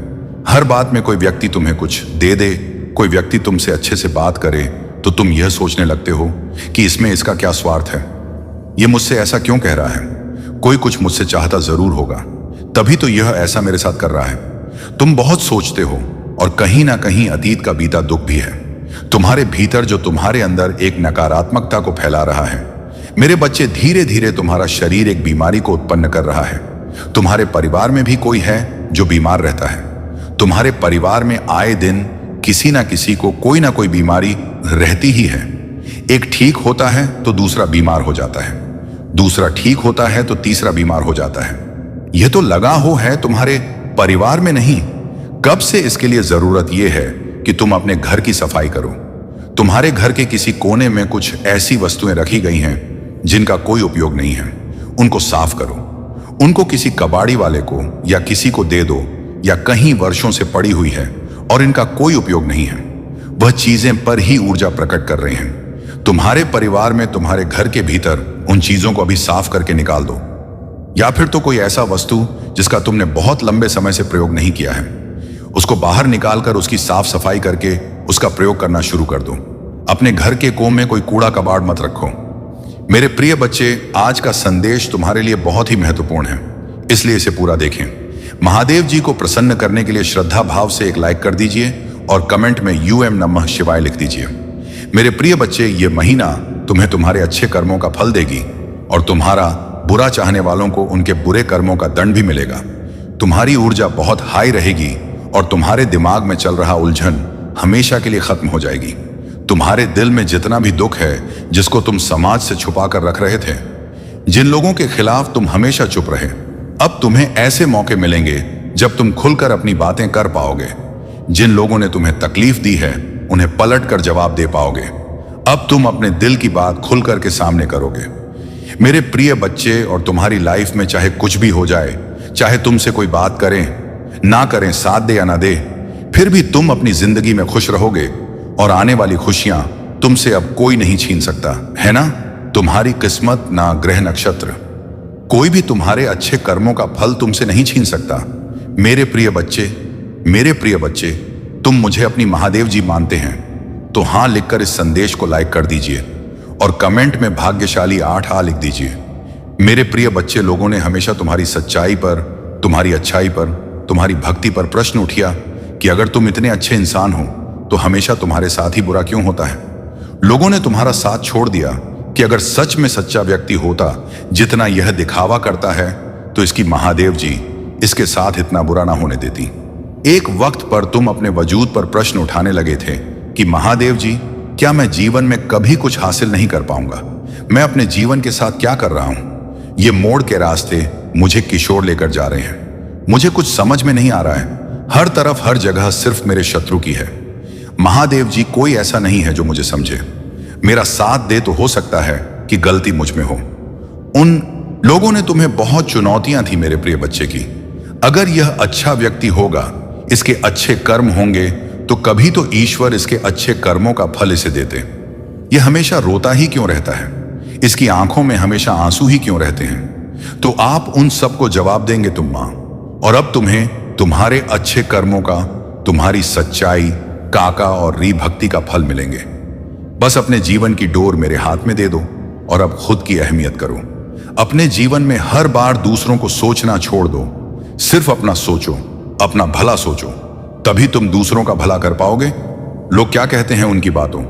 Speaker 1: हर बात में कोई व्यक्ति तुम्हें कुछ दे दे, कोई व्यक्ति तुमसे अच्छे से बात करे तो तुम यह सोचने लगते हो कि इसमें इसका क्या स्वार्थ है, ये मुझसे ऐसा क्यों कह रहा है, कोई कुछ मुझसे चाहता जरूर होगा, तभी तो यह ऐसा मेरे साथ कर रहा है। तुम बहुत सोचते हो और कहीं ना कहीं अतीत का बीता दुख भी है तुम्हारे भीतर, जो तुम्हारे अंदर एक नकारात्मकता को फैला रहा है। मेरे बच्चे, धीरे धीरे तुम्हारा शरीर एक बीमारी को उत्पन्न कर रहा है। तुम्हारे परिवार में भी कोई है जो बीमार रहता है। तुम्हारे परिवार में आए दिन किसी ना किसी को कोई ना कोई बीमारी रहती ही है। एक ठीक होता है तो दूसरा बीमार हो जाता है, दूसरा ठीक होता है तो तीसरा बीमार हो जाता है। यह तो लगा हो है तुम्हारे परिवार में नहीं। कब से इसके लिए जरूरत यह है कि तुम अपने घर की सफाई करो। तुम्हारे घर के किसी कोने में कुछ ऐसी वस्तुएं रखी गई हैं जिनका कोई उपयोग नहीं है, उनको साफ करो। उनको किसी कबाड़ी वाले को या किसी को दे दो, या कहीं वर्षों से पड़ी हुई है और इनका कोई उपयोग नहीं है। वह चीजें पर ही ऊर्जा प्रकट कर रहे हैं। तुम्हारे परिवार में, तुम्हारे घर के भीतर उन चीजों को अभी साफ करके निकाल दो। या फिर तो कोई ऐसा वस्तु जिसका तुमने बहुत लंबे समय से प्रयोग नहीं किया है, उसको बाहर निकालकर उसकी साफ सफाई करके उसका प्रयोग करना शुरू कर दो। अपने घर के कोम में कोई कूड़ा कबाड़ मत रखो। मेरे प्रिय बच्चे, आज का संदेश तुम्हारे लिए बहुत ही महत्वपूर्ण है, इसलिए इसे पूरा देखें। महादेव जी को प्रसन्न करने के लिए श्रद्धा भाव से एक लाइक कर दीजिए और कमेंट में यूएम नमः शिवाय लिख दीजिए। मेरे प्रिय बच्चे, ये महीना तुम्हें तुम्हारे अच्छे कर्मों का फल देगी और तुम्हारा बुरा चाहने वालों को उनके बुरे कर्मों का दंड भी मिलेगा। तुम्हारी ऊर्जा बहुत हाई रहेगी और तुम्हारे दिमाग में चल रहा उलझन हमेशा के लिए खत्म हो जाएगी। तुम्हारे दिल में जितना भी दुख है, जिसको तुम समाज से छुपा कर रख रहे थे, जिन लोगों के खिलाफ तुम हमेशा चुप रहे, अब तुम्हें ऐसे मौके मिलेंगे जब तुम खुलकर अपनी बातें कर पाओगे। जिन लोगों ने तुम्हें तकलीफ दी है, उन्हें पलट कर जवाब दे पाओगे। अब तुम अपने दिल की बात खुल कर के सामने करोगे। मेरे प्रिय बच्चे, और तुम्हारी लाइफ में चाहे कुछ भी हो जाए, चाहे तुमसे कोई बात करें ना करें, साथ दे या ना दे, फिर भी तुम अपनी जिंदगी में खुश रहोगे और आने वाली खुशियां तुमसे अब कोई नहीं छीन सकता, है ना? तुम्हारी किस्मत, ना ग्रह नक्षत्र, कोई भी तुम्हारे अच्छे कर्मों का फल तुमसे नहीं छीन सकता। मेरे प्रिय बच्चे, मेरे प्रिय बच्चे, तुम मुझे अपनी महादेव जी मानते हैं तो हाँ लिखकर इस संदेश को लाइक कर दीजिए और कमेंट में भाग्यशाली 8 लिख दीजिए। मेरे प्रिय बच्चे, लोगों ने हमेशा तुम्हारी सच्चाई पर, तुम्हारी अच्छाई पर, तुम्हारी भक्ति पर प्रश्न उठा कि अगर तुम इतने अच्छे इंसान हो तो हमेशा तुम्हारे साथ ही बुरा क्यों होता है। लोगों ने तुम्हारा साथ छोड़ दिया कि अगर सच में सच्चा व्यक्ति होता जितना यह दिखावा करता है, तो इसकी महादेव जी इसके साथ इतना बुरा ना होने देती। एक वक्त पर तुम अपने वजूद पर प्रश्न उठाने लगे थे कि महादेव जी, क्या मैं जीवन में कभी कुछ हासिल नहीं कर पाऊंगा? मैं अपने जीवन के साथ क्या कर रहा हूं? ये मोड़ के रास्ते मुझे किशोर लेकर जा रहे हैं। मुझे कुछ समझ में नहीं आ रहा है। हर तरफ, हर जगह सिर्फ मेरे शत्रु की है। महादेव जी, कोई ऐसा नहीं है जो मुझे समझे, मेरा साथ दे तो हो सकता है कि गलती मुझ में हो। उन लोगों ने तुम्हें बहुत चुनौतियां थी मेरे प्रिय बच्चे की। अगर यह अच्छा व्यक्ति होगा, इसके अच्छे कर्म होंगे, तो कभी तो ईश्वर इसके अच्छे कर्मों का फल इसे देते। यह हमेशा रोता ही क्यों रहता है? इसकी आंखों में हमेशा आंसू ही क्यों रहते हैं? तो आप उन सबको जवाब देंगे तुम मां, और अब तुम्हें तुम्हारे अच्छे कर्मों का, तुम्हारी सच्चाई, काका और री भक्ति का फल मिलेंगे। बस अपने जीवन की डोर मेरे हाथ में दे दो और अब खुद की अहमियत करो। अपने जीवन में हर बार दूसरों को सोचना छोड़ दो। सिर्फ अपना सोचो, अपना भला सोचो, तभी तुम दूसरों का भला कर पाओगे। लोग क्या कहते हैं उनकी बातों।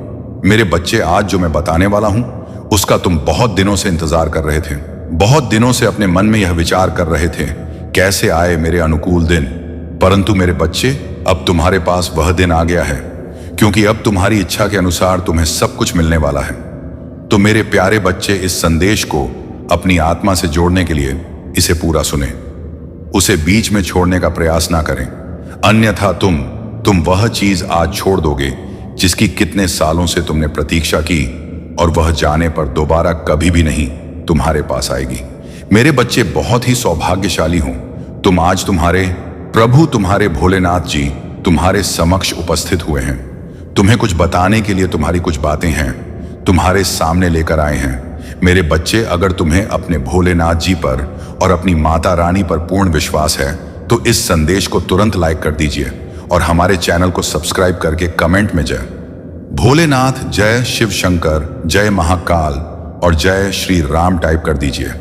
Speaker 1: मेरे बच्चे, आज जो मैं बताने वाला हूं, उसका तुम बहुत दिनों से इंतजार कर रहे थे। बहुत दिनों से अपने मन में यह विचार कर रहे थे, कैसे आए मेरे अनुकूल दिन। परंतु मेरे बच्चे, अब तुम्हारे पास वह दिन आ गया है, क्योंकि अब तुम्हारी इच्छा के अनुसार तुम्हें सब कुछ मिलने वाला है। तो मेरे प्यारे बच्चे, इस संदेश को अपनी आत्मा से जोड़ने के लिए इसे पूरा सुने, उसे बीच में छोड़ने का प्रयास ना करें, अन्यथा तुम वह चीज आज छोड़ दोगे जिसकी कितने सालों से तुमने प्रतीक्षा की, और वह जाने पर दोबारा कभी भी नहीं तुम्हारे पास आएगी। मेरे बच्चे, बहुत ही सौभाग्यशाली हो तुम। आज तुम्हारे प्रभु, तुम्हारे भोलेनाथ जी तुम्हारे समक्ष उपस्थित हुए हैं। तुम्हें कुछ बताने के लिए तुम्हारी कुछ बातें हैं, तुम्हारे सामने लेकर आए हैं। मेरे बच्चे, अगर तुम्हें अपने भोलेनाथ जी पर और अपनी माता रानी पर पूर्ण विश्वास है तो इस संदेश को तुरंत लाइक कर दीजिए और हमारे चैनल को सब्सक्राइब करके कमेंट में जय भोलेनाथ, जय शिव शंकर, जय महाकाल और जय श्री राम टाइप कर दीजिए।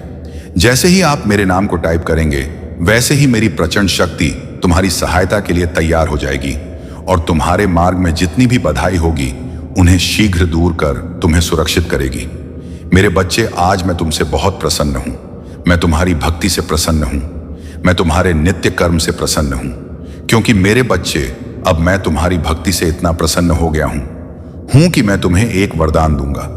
Speaker 1: जैसे ही आप मेरे नाम को टाइप करेंगे वैसे ही मेरी प्रचंड शक्ति तुम्हारी सहायता के लिए तैयार हो जाएगी और तुम्हारे मार्ग में जितनी भी बाधाएं होगी उन्हें शीघ्र दूर कर तुम्हें सुरक्षित करेगी। मेरे बच्चे, आज मैं तुमसे बहुत प्रसन्न हूं। मैं तुम्हारी भक्ति से प्रसन्न हूं। मैं तुम्हारे नित्य कर्म से प्रसन्न हूं, क्योंकि मेरे बच्चे, अब मैं तुम्हारी भक्ति से इतना प्रसन्न हो गया हूं कि मैं तुम्हें एक वरदान दूंगा।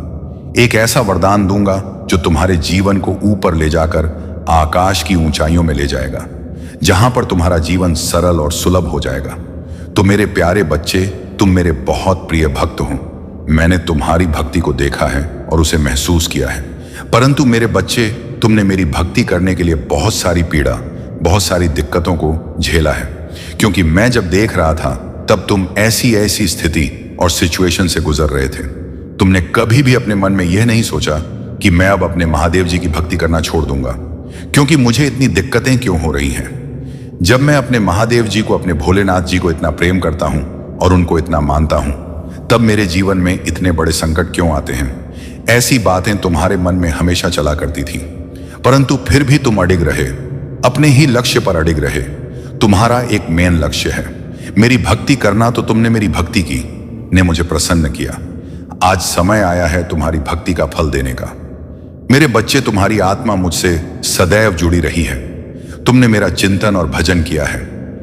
Speaker 1: एक ऐसा वरदान दूंगा जो तुम्हारे जीवन को ऊपर ले जाकर आकाश की ऊंचाइयों में ले जाएगा, जहां पर तुम्हारा जीवन सरल और सुलभ हो जाएगा। तो मेरे प्यारे बच्चे, तुम मेरे बहुत प्रिय भक्त हो। मैंने तुम्हारी भक्ति को देखा है और उसे महसूस किया है। परंतु मेरे बच्चे, तुमने मेरी भक्ति करने के लिए बहुत सारी पीड़ा, बहुत सारी दिक्कतों को झेला है, क्योंकि मैं जब देख रहा था तब तुम ऐसी स्थिति और सिचुएशन से गुजर रहे थे। तुमने कभी भी अपने मन में यह नहीं सोचा कि मैं अब अपने महादेव जी की भक्ति करना छोड़ दूंगा, क्योंकि मुझे इतनी दिक्कतें क्यों हो रही हैं। जब मैं अपने महादेव जी को, अपने भोलेनाथ जी को इतना प्रेम करता हूं और उनको इतना मानता हूं, तब मेरे जीवन में इतने बड़े संकट क्यों आते हैं। ऐसी बातें तुम्हारे मन में हमेशा चला करती थी, परंतु फिर भी तुम अडिग रहे, अपने ही लक्ष्य पर अडिग रहे। तुम्हारा एक मेन लक्ष्य है मेरी भक्ति करना, तो तुमने मेरी भक्ति की, ने मुझे प्रसन्न किया। आज समय आया है तुम्हारी भक्ति का फल देने का। मेरे बच्चे, तुम्हारी आत्मा मुझसे सदैव जुड़ी रही है। तुमने मेरा चिंतन और भजन किया है,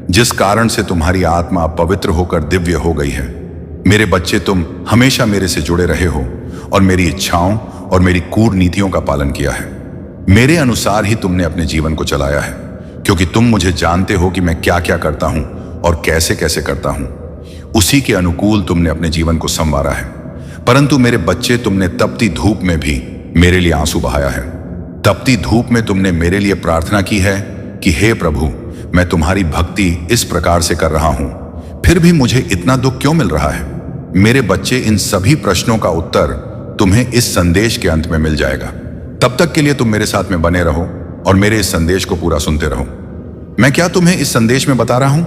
Speaker 1: जिस कारण से तुम्हारी आत्मा पवित्र होकर दिव्य हो गई है। मेरे बच्चे, तुम हमेशा मेरे से जुड़े रहे हो और मेरी इच्छाओं और मेरी कूटनीतियों का पालन किया है। मेरे अनुसार ही तुमने अपने जीवन को चलाया है, क्योंकि तुम मुझे जानते हो कि मैं क्या क्या करता हूं और कैसे कैसे करता हूं। उसी के अनुकूल तुमने अपने जीवन को संवारा है। परंतु मेरे बच्चे, तुमने तपती धूप में भी मेरे लिए आंसू बहाया है। तपती धूप में तुमने मेरे लिए प्रार्थना की है कि हे प्रभु, मैं तुम्हारी भक्ति इस प्रकार से कर रहा हूं, फिर भी मुझे इतना दुख क्यों मिल रहा है। मेरे बच्चे, इन सभी प्रश्नों का उत्तर तुम्हें इस संदेश के अंत में मिल जाएगा। तब तक के लिए तुम मेरे साथ में बने रहो और मेरे इस संदेश को पूरा सुनते रहो। मैं क्या तुम्हें इस संदेश में बता रहा हूं,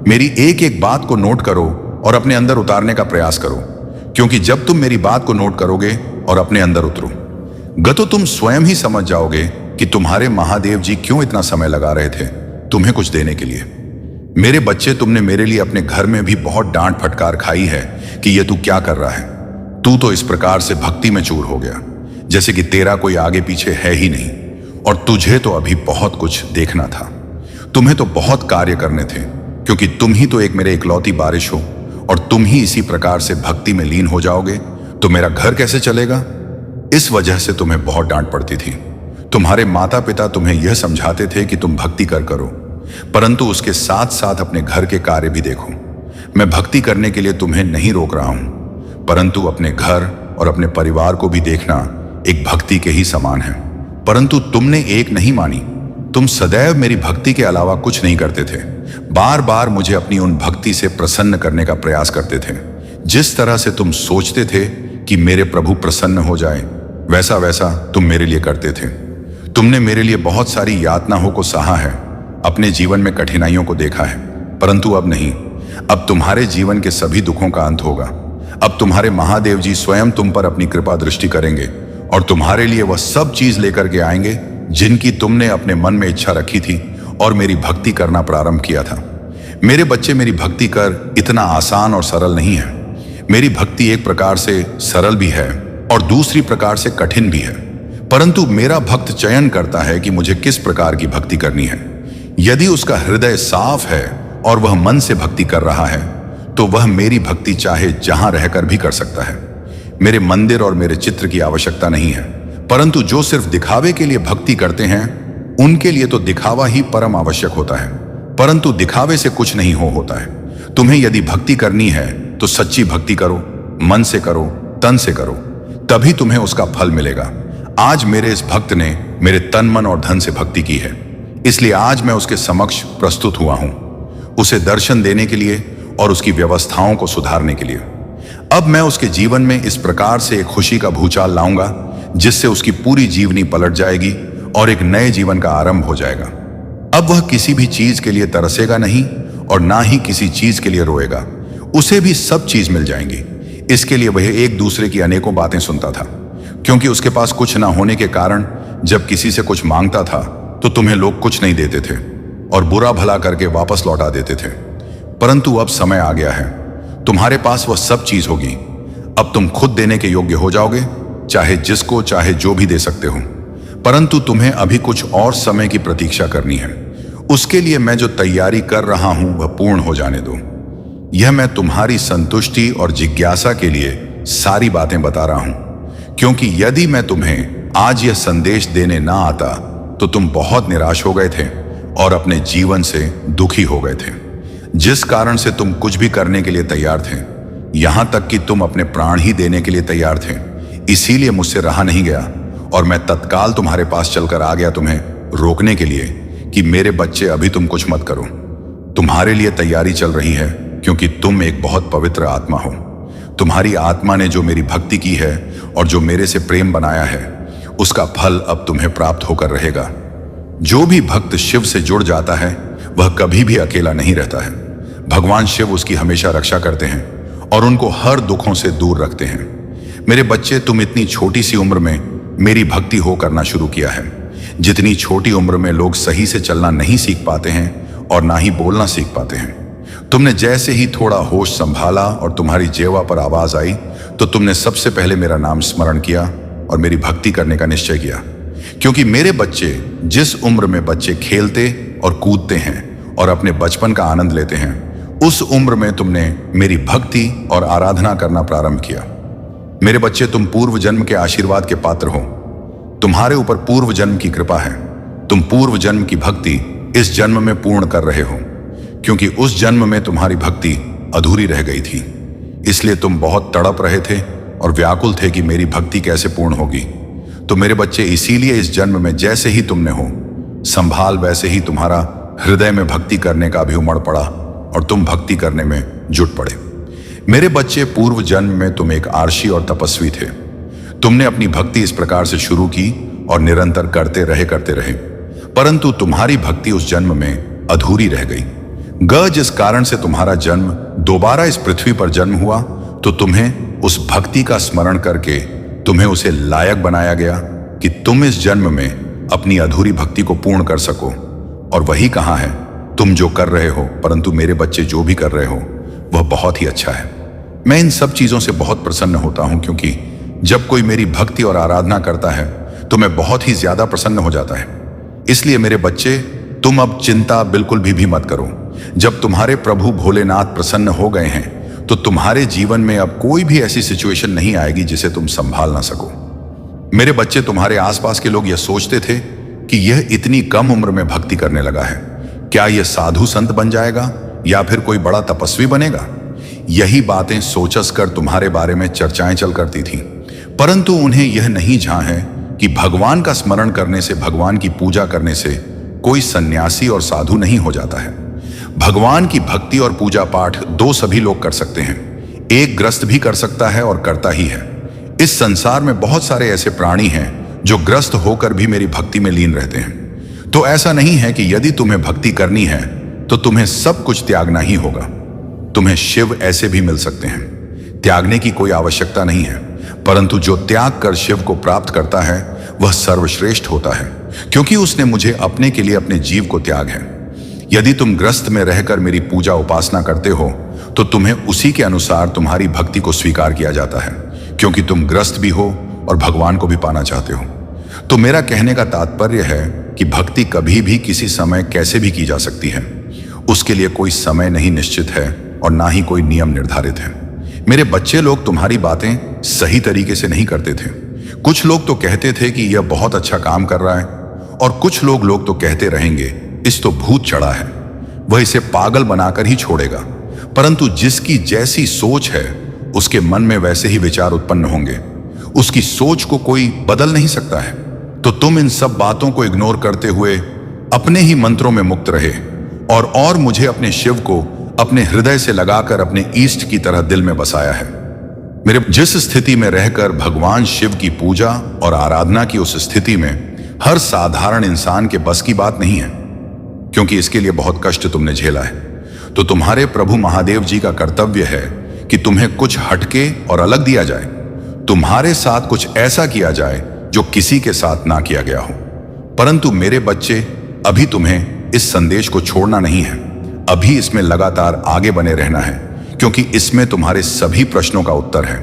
Speaker 1: मेरी एक एक बात को नोट करो और अपने अंदर उतारने का प्रयास करो, क्योंकि जब तुम मेरी बात को नोट करोगे और अपने अंदर उतरो तो तुम स्वयं ही समझ जाओगे कि तुम्हारे महादेव जी क्यों इतना समय लगा रहे थे तुम्हें कुछ देने के लिए। मेरे बच्चे, तुमने मेरे लिए अपने घर में भी बहुत डांट फटकार खाई है कि ये तू क्या कर रहा है। तू तो इस प्रकार से भक्ति में चूर हो गया जैसे कि तेरा कोई आगे पीछे है ही नहीं, और तुझे तो अभी बहुत कुछ देखना था। तुम्हें तो बहुत कार्य करने थे, क्योंकि तुम ही तो एक मेरे इकलौती बारिश हो, और तुम ही इसी प्रकार से भक्ति में लीन हो जाओगे तो मेरा घर कैसे चलेगा। इस वजह से तुम्हें बहुत डांट पड़ती थी। तुम्हारे माता पिता तुम्हें यह समझाते थे कि तुम भक्ति करो, परंतु उसके साथ साथ अपने घर के कार्य भी देखो। मैं भक्ति करने के लिए तुम्हें नहीं रोक रहा हूं, परंतु अपने घर और अपने परिवार को भी देखना एक भक्ति के ही समान है। परंतु तुमने एक नहीं मानी। तुम सदैव मेरी भक्ति के अलावा कुछ नहीं करते थे। बार बार मुझे अपनी उन भक्ति से प्रसन्न करने का प्रयास करते थे। जिस तरह से तुम सोचते थे कि मेरे प्रभु प्रसन्न हो जाए, वैसा वैसा तुम मेरे लिए करते थे। तुमने मेरे लिए बहुत सारी यातनाओं को सहा है, अपने जीवन में कठिनाइयों को देखा है, परंतु अब नहीं। अब तुम्हारे जीवन के सभी दुखों का अंत होगा। अब तुम्हारे महादेव जी स्वयं तुम पर अपनी कृपा दृष्टि करेंगे और तुम्हारे लिए वह सब चीज लेकर के आएंगे जिनकी तुमने अपने मन में इच्छा रखी थी और मेरी भक्ति करना प्रारंभ किया था। मेरे बच्चे, मेरी भक्ति कर इतना आसान और सरल नहीं है। मेरी भक्ति एक प्रकार से सरल भी है और दूसरी प्रकार से कठिन भी है, परंतु मेरा भक्त चयन करता है कि मुझे किस प्रकार की भक्ति करनी है। यदि उसका हृदय साफ है और वह मन से भक्ति कर रहा है, तो वह मेरी भक्ति चाहे जहां रहकर भी कर सकता है। मेरे मंदिर और मेरे चित्र की आवश्यकता नहीं है, परंतु जो सिर्फ दिखावे के लिए भक्ति करते हैं, उनके लिए तो दिखावा ही परम आवश्यक होता है, परंतु दिखावे से कुछ नहीं होता है। तुम्हें यदि भक्ति करनी है तो सच्ची भक्ति करो, मन से करो, तन से करो, तभी तुम्हें उसका फल मिलेगा। आज मेरे इस भक्त ने मेरे तन, मन और धन से भक्ति की है, इसलिए आज मैं उसके समक्ष प्रस्तुत हुआ हूं, उसे दर्शन देने के लिए और उसकी व्यवस्थाओं को सुधारने के लिए। अब मैं उसके जीवन में इस प्रकार से एक खुशी का भूचाल लाऊंगा जिससे उसकी पूरी जीवनी पलट जाएगी और एक नए जीवन का आरंभ हो जाएगा। अब वह किसी भी चीज के लिए तरसेगा नहीं और ना ही किसी चीज के लिए रोएगा। उसे भी सब चीज मिल जाएंगी। इसके लिए वह एक दूसरे की अनेकों बातें सुनता था, क्योंकि उसके पास कुछ ना होने के कारण जब किसी से कुछ मांगता था तो तुम्हें लोग कुछ नहीं देते थे और बुरा भला करके वापस लौटा देते थे। परंतु अब समय आ गया है, तुम्हारे पास वह सब चीज होगी। अब तुम खुद देने के योग्य हो जाओगे, चाहे जिसको चाहे जो भी दे सकते हो। परंतु तुम्हें अभी कुछ और समय की प्रतीक्षा करनी है। उसके लिए मैं जो तैयारी कर रहा हूं वह पूर्ण हो जाने दो। यह मैं तुम्हारी संतुष्टि और जिज्ञासा के लिए सारी बातें बता रहा हूं, क्योंकि यदि मैं तुम्हें आज यह संदेश देने ना आता तो तुम बहुत निराश हो गए थे और अपने जीवन से दुखी हो गए थे, जिस कारण से तुम कुछ भी करने के लिए तैयार थे, यहां तक कि तुम अपने प्राण ही देने के लिए तैयार थे। इसीलिए मुझसे रहा नहीं गया और मैं तत्काल तुम्हारे पास चलकर आ गया तुम्हें रोकने के लिए कि मेरे बच्चे अभी तुम कुछ मत करो। तुम्हारे लिए तैयारी चल रही है, क्योंकि तुम एक बहुत पवित्र आत्मा हो। तुम्हारी आत्मा ने जो मेरी भक्ति की है और जो मेरे से प्रेम बनाया है, उसका फल अब तुम्हें प्राप्त होकर रहेगा। जो भी भक्त शिव से जुड़ जाता है वह कभी भी अकेला नहीं रहता है। भगवान शिव उसकी हमेशा रक्षा करते हैं और उनको हर दुखों से दूर रखते हैं। मेरे बच्चे, तुम इतनी छोटी सी उम्र में मेरी भक्ति हो करना शुरू किया है। जितनी छोटी उम्र में लोग सही से चलना नहीं सीख पाते हैं और ना ही बोलना सीख पाते हैं, तुमने जैसे ही थोड़ा होश संभाला और तुम्हारी जेवा पर आवाज आई तो तुमने सबसे पहले मेरा नाम स्मरण किया और मेरी भक्ति करने का निश्चय किया। क्योंकि मेरे बच्चे, जिस उम्र में बच्चे खेलते और कूदते हैं और अपने बचपन का आनंद लेते हैं, उस उम्र में तुमने मेरी भक्ति और आराधना करना प्रारंभ किया। मेरे बच्चे, तुम पूर्व जन्म के आशीर्वाद के पात्र हो। तुम्हारे ऊपर पूर्व जन्म की कृपा है। तुम पूर्व जन्म की भक्ति इस जन्म में पूर्ण कर रहे हो, क्योंकि उस जन्म में तुम्हारी भक्ति अधूरी रह गई थी। इसलिए तुम बहुत तड़प रहे थे और व्याकुल थे कि मेरी भक्ति कैसे पूर्ण होगी। तो मेरे बच्चे, इसीलिए इस जन्म में जैसे ही तुमने हो संभाल, वैसे ही तुम्हारा हृदय में भक्ति करने का भी उमड़ पड़ा और तुम भक्ति करने में जुट पड़े। मेरे बच्चे, पूर्व जन्म में तुम एक आर्षी और तपस्वी थे। तुमने अपनी भक्ति इस प्रकार से शुरू की और निरंतर करते रहे, परंतु तुम्हारी भक्ति उस जन्म में अधूरी रह गई। जिस कारण से तुम्हारा जन्म दोबारा इस पृथ्वी पर जन्म हुआ, तो तुम्हें उस भक्ति का स्मरण करके तुम्हें उसे लायक बनाया गया कि तुम इस जन्म में अपनी अधूरी भक्ति को पूर्ण कर सको। और वही कहाँ है, तुम जो कर रहे हो। परंतु मेरे बच्चे, जो भी कर रहे हो वह बहुत ही अच्छा है। मैं इन सब चीजों से बहुत प्रसन्न होता हूं, क्योंकि जब कोई मेरी भक्ति और आराधना करता है तो मैं बहुत ही ज्यादा प्रसन्न हो जाता है। इसलिए मेरे बच्चे, तुम अब चिंता बिल्कुल भी मत करो। जब तुम्हारे प्रभु भोलेनाथ प्रसन्न हो गए हैं तो तुम्हारे जीवन में अब कोई भी ऐसी सिचुएशन नहीं आएगी जिसे तुम संभाल ना सको। मेरे बच्चे, तुम्हारे आसपास के लोग यह सोचते थे कि यह इतनी कम उम्र में भक्ति करने लगा है, क्या यह साधु संत बन जाएगा या फिर कोई बड़ा तपस्वी बनेगा। यही बातें सोचस कर तुम्हारे बारे में चर्चाएं चल करती थीं, परंतु उन्हें यह नहीं झां है कि भगवान का स्मरण करने से, भगवान की पूजा करने से कोई सन्यासी और साधु नहीं हो जाता है। भगवान की भक्ति और पूजा पाठ दो सभी लोग कर सकते हैं। एक ग्रस्त भी कर सकता है और करता ही है। इस संसार में बहुत सारे ऐसे प्राणी हैं जो ग्रस्त होकर भी मेरी भक्ति में लीन रहते हैं। तो ऐसा नहीं है कि यदि तुम्हें भक्ति करनी है तो तुम्हें सब कुछ त्यागना ही होगा। तुम्हें शिव ऐसे भी मिल सकते हैं, त्यागने की कोई आवश्यकता नहीं है। परंतु जो त्याग कर शिव को प्राप्त करता है वह सर्वश्रेष्ठ होता है, क्योंकि उसने मुझे अपने के लिए अपने जीव को त्याग है। यदि तुम ग्रस्त में रहकर मेरी पूजा उपासना करते हो तो तुम्हें उसी के अनुसार तुम्हारी भक्ति को स्वीकार किया जाता है, क्योंकि तुम ग्रस्त भी हो और भगवान को भी पाना चाहते हो। तो मेरा कहने का तात्पर्य है कि भक्ति कभी भी किसी समय कैसे भी की जा सकती है। उसके लिए कोई समय नहीं निश्चित है और ना ही कोई नियम निर्धारित है। मेरे बच्चे लोग तुम्हारी बातें सही तरीके से नहीं करते थे। कुछ लोग तो कहते थे कि यह बहुत अच्छा काम कर रहा है, और कुछ लोग तो कहते रहेंगे इस तो भूत चढ़ा है, वह इसे पागल बनाकर ही छोड़ेगा। परंतु जिसकी जैसी सोच है उसके मन में वैसे ही विचार उत्पन्न होंगे। उसकी सोच को कोई बदल नहीं सकता है। तो तुम इन सब बातों को इग्नोर करते हुए अपने ही मंत्रों में मुक्त रहे और मुझे अपने शिव को अपने हृदय से लगाकर अपने ईष्ट की तरह दिल में बसाया है। मेरे जिस स्थिति में रहकर भगवान शिव की पूजा और आराधना की, उस स्थिति में हर साधारण इंसान के बस की बात नहीं है, क्योंकि इसके लिए बहुत कष्ट तुमने झेला है। तो तुम्हारे प्रभु महादेव जी का कर्तव्य है कि तुम्हें कुछ हटके और अलग दिया जाए, तुम्हारे साथ कुछ ऐसा किया जाए जो किसी के साथ ना किया गया हो। परंतु मेरे बच्चे, अभी तुम्हें इस संदेश को छोड़ना नहीं है, अभी इसमें लगातार आगे बने रहना है, क्योंकि इसमें तुम्हारे सभी प्रश्नों का उत्तर है।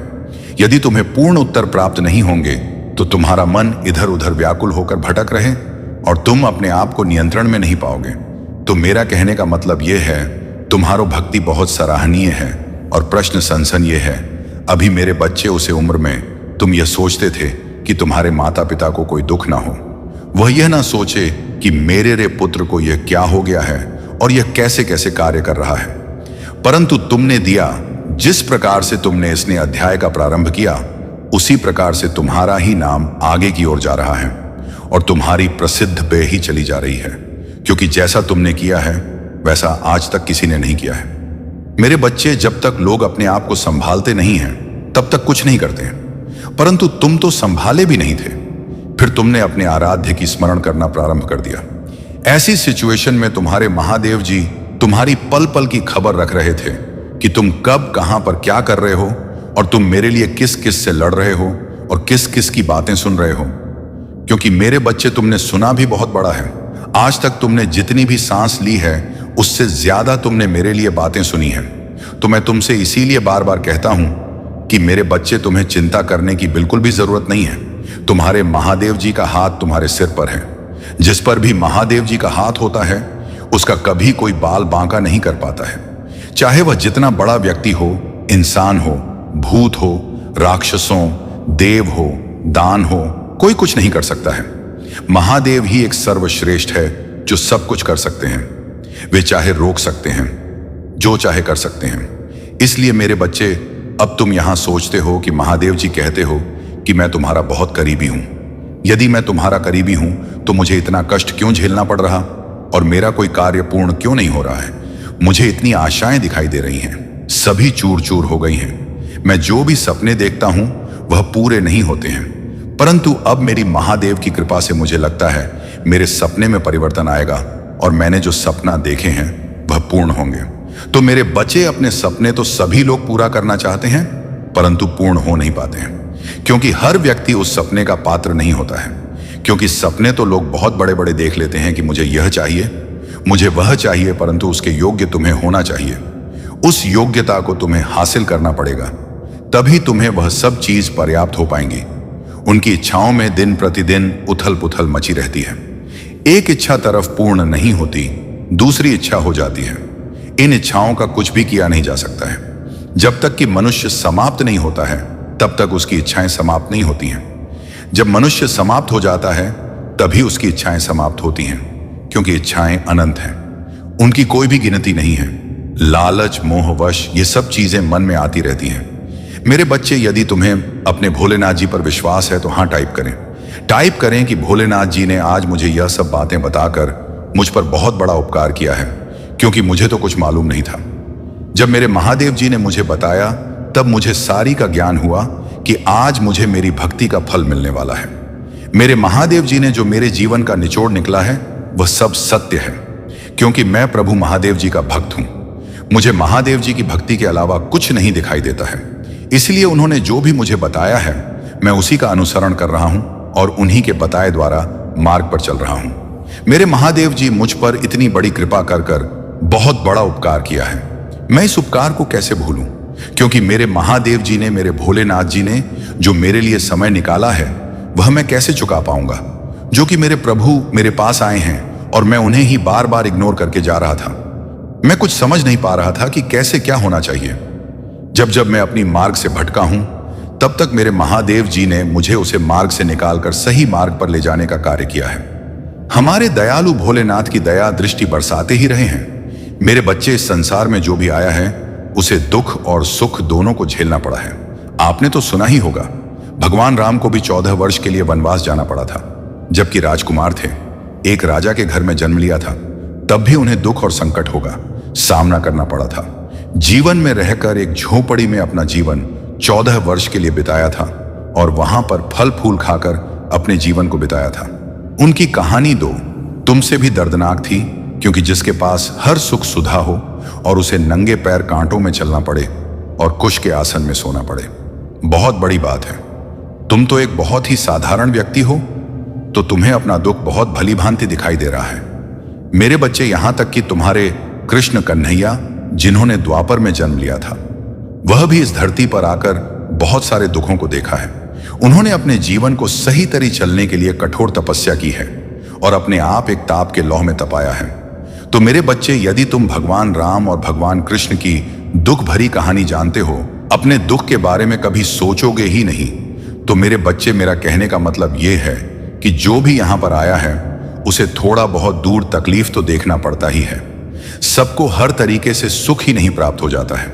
Speaker 1: यदि तुम्हें पूर्ण उत्तर प्राप्त नहीं होंगे तो तुम्हारा मन इधर उधर व्याकुल होकर भटक रहे और तुम अपने आप को नियंत्रण में नहीं पाओगे। तो मेरा कहने का मतलब यह है, तुम्हारो भक्ति बहुत सराहनीय है और प्रश्न सनसन ये है, अभी मेरे बच्चे उसे उम्र में तुम यह सोचते थे कि तुम्हारे माता पिता को कोई दुख ना हो, वह यह ना सोचे कि मेरे रे पुत्र को यह क्या हो गया है और यह कैसे कैसे कार्य कर रहा है। परंतु तुमने दिया, जिस प्रकार से तुमने इसने अध्याय का प्रारंभ किया, उसी प्रकार से तुम्हारा ही नाम आगे की ओर जा रहा है और तुम्हारी प्रसिद्ध बे ही चली जा रही है, क्योंकि जैसा तुमने किया है वैसा आज तक किसी ने नहीं किया है। मेरे बच्चे, जब तक लोग अपने आप को संभालते नहीं हैं तब तक कुछ नहीं करते हैं, परंतु तुम तो संभाले भी नहीं थे, फिर तुमने अपने आराध्य की स्मरण करना प्रारंभ कर दिया। ऐसी सिचुएशन में तुम्हारे महादेव जी तुम्हारी पल पल की खबर रख रहे थे कि तुम कब कहां पर क्या कर रहे हो और तुम मेरे लिए किस किस से लड़ रहे हो और किस किस की बातें सुन रहे हो। क्योंकि मेरे बच्चे, तुमने सुना भी बहुत बड़ा है। आज तक तुमने जितनी भी सांस ली है उससे ज्यादा तुमने मेरे लिए बातें सुनी है। तो मैं तुमसे इसीलिए बार बार कहता हूं कि मेरे बच्चे, तुम्हें चिंता करने की बिल्कुल भी जरूरत नहीं है। तुम्हारे महादेव जी का हाथ तुम्हारे सिर पर है। जिस पर भी महादेव जी का हाथ होता है उसका कभी कोई बाल बांका नहीं कर पाता है, चाहे वह जितना बड़ा व्यक्ति हो, इंसान हो, भूत हो, राक्षसों, देव हो, दान हो, कोई कुछ नहीं कर सकता है। महादेव ही एक सर्वश्रेष्ठ है जो सब कुछ कर सकते हैं। वे चाहे रोक सकते हैं, जो चाहे कर सकते हैं। इसलिए मेरे बच्चे, अब तुम यहां सोचते हो कि महादेव जी कहते हो कि मैं तुम्हारा बहुत करीबी हूं। यदि मैं तुम्हारा करीबी हूं तो मुझे इतना कष्ट क्यों झेलना पड़ रहा और मेरा कोई कार्य पूर्ण क्यों नहीं हो रहा है? मुझे इतनी आशाएं दिखाई दे रही हैं, सभी चूर चूर हो गई हैं। मैं जो भी सपने देखता हूं वह पूरे नहीं होते हैं, परंतु अब मेरी महादेव की कृपा से मुझे लगता है मेरे सपने में परिवर्तन आएगा और मैंने जो सपना देखे हैं वह पूर्ण होंगे। तो मेरे बच्चे, अपने सपने तो सभी लोग पूरा करना चाहते हैं, परंतु पूर्ण हो नहीं पाते हैं, क्योंकि हर व्यक्ति उस सपने का पात्र नहीं होता है। क्योंकि सपने तो लोग बहुत बड़े बड़े देख लेते हैं कि मुझे यह चाहिए, मुझे वह चाहिए, परंतु उसके योग्य तुम्हें होना चाहिए। उस योग्यता को तुम्हें हासिल करना पड़ेगा, तभी तुम्हें वह सब चीज पर्याप्त हो पाएंगी। उनकी इच्छाओं में दिन प्रतिदिन उथल पुथल मची रहती है। एक इच्छा तरफ पूर्ण नहीं होती, दूसरी इच्छा हो जाती है। इन इच्छाओं का कुछ भी किया नहीं जा सकता है। जब तक कि मनुष्य समाप्त नहीं होता है तब तक उसकी इच्छाएं समाप्त नहीं होती हैं। जब मनुष्य समाप्त हो जाता है तभी उसकी इच्छाएं समाप्त होती हैं, क्योंकि इच्छाएं अनंत हैं, उनकी कोई भी गिनती नहीं है। लालच, मोहवश, ये सब चीजें मन में आती रहती हैं। मेरे बच्चे, यदि तुम्हें अपने भोलेनाथ जी पर विश्वास है तो हाँ टाइप करें कि भोलेनाथ जी ने आज मुझे यह सब बातें बताकर मुझ पर बहुत बड़ा उपकार किया है, क्योंकि मुझे तो कुछ मालूम नहीं था। जब मेरे महादेव जी ने मुझे बताया तब मुझे सारी का ज्ञान हुआ कि आज मुझे मेरी भक्ति का फल मिलने वाला है। मेरे महादेव जी ने जो मेरे जीवन का निचोड़ निकला है वह सब सत्य है, क्योंकि मैं प्रभु महादेव जी का भक्त हूं। मुझे महादेव जी की भक्ति के अलावा कुछ नहीं दिखाई देता है। इसलिए उन्होंने जो भी मुझे बताया है मैं उसी का अनुसरण कर रहा हूं और उन्हीं के बताए द्वारा मार्ग पर चल रहा हूं। मेरे महादेव जी मुझ पर इतनी बड़ी कृपा कर बहुत बड़ा उपकार किया है। मैं इस उपकार को कैसे भूलूं, क्योंकि मेरे महादेव जी ने, मेरे भोलेनाथ जी ने जो मेरे लिए समय निकाला है वह मैं कैसे चुका पाऊंगा। जो कि मेरे प्रभु मेरे पास आए हैं और मैं उन्हें ही बार बार इग्नोर करके जा रहा था। मैं कुछ समझ नहीं पा रहा था कि कैसे क्या होना चाहिए। जब मैं अपनी मार्ग से भटका हूं तब तक मेरे महादेव जी ने मुझे उसे मार्ग से निकालकर सही मार्ग पर ले जाने का कार्य किया है। हमारे दयालु भोलेनाथ की दया दृष्टि बरसाते ही रहे हैं। मेरे बच्चे, इस संसार में जो भी आया है उसे दुख और सुख दोनों को झेलना पड़ा है। आपने तो सुना ही होगा, भगवान राम को भी 14 वर्ष के लिए वनवास जाना पड़ा था, जबकि राजकुमार थे। एक राजा के घर में जन्म लिया था, तब भी उन्हें दुख और संकट होगा। सामना करना पड़ा था। जीवन में रहकर एक झोपड़ी में अपना जीवन 14 वर्ष के लिए बिताया था और वहां पर फल फूल खाकर अपने जीवन को बिताया था। उनकी कहानी दो तुमसे भी दर्दनाक थी, क्योंकि जिसके पास हर सुख सुधा हो और उसे नंगे पैर कांटों में चलना पड़े और कुश के आसन में सोना पड़े, बहुत बड़ी बात है। तुम तो एक बहुत ही साधारण व्यक्ति हो, तो तुम्हें अपना दुख बहुत भली भांति दिखाई दे रहा है। मेरे बच्चे, यहां तक कि तुम्हारे कृष्ण कन्हैया, जिन्होंने द्वापर में जन्म लिया था, वह भी इस धरती पर आकर बहुत सारे दुखों को देखा है। उन्होंने अपने जीवन को सही तरी चलने के लिए कठोर तपस्या की है और अपने आप एक ताप के लौह में तपाया है। तो मेरे बच्चे, यदि तुम भगवान राम और भगवान कृष्ण की दुख भरी कहानी जानते हो, अपने दुख के बारे में कभी सोचोगे ही नहीं, तो मेरे बच्चे, मेरा कहने का मतलब यह है कि जो भी यहां पर आया है उसे थोड़ा बहुत दूर तकलीफ तो देखना पड़ता ही है। सबको हर तरीके से सुख ही नहीं प्राप्त हो जाता है।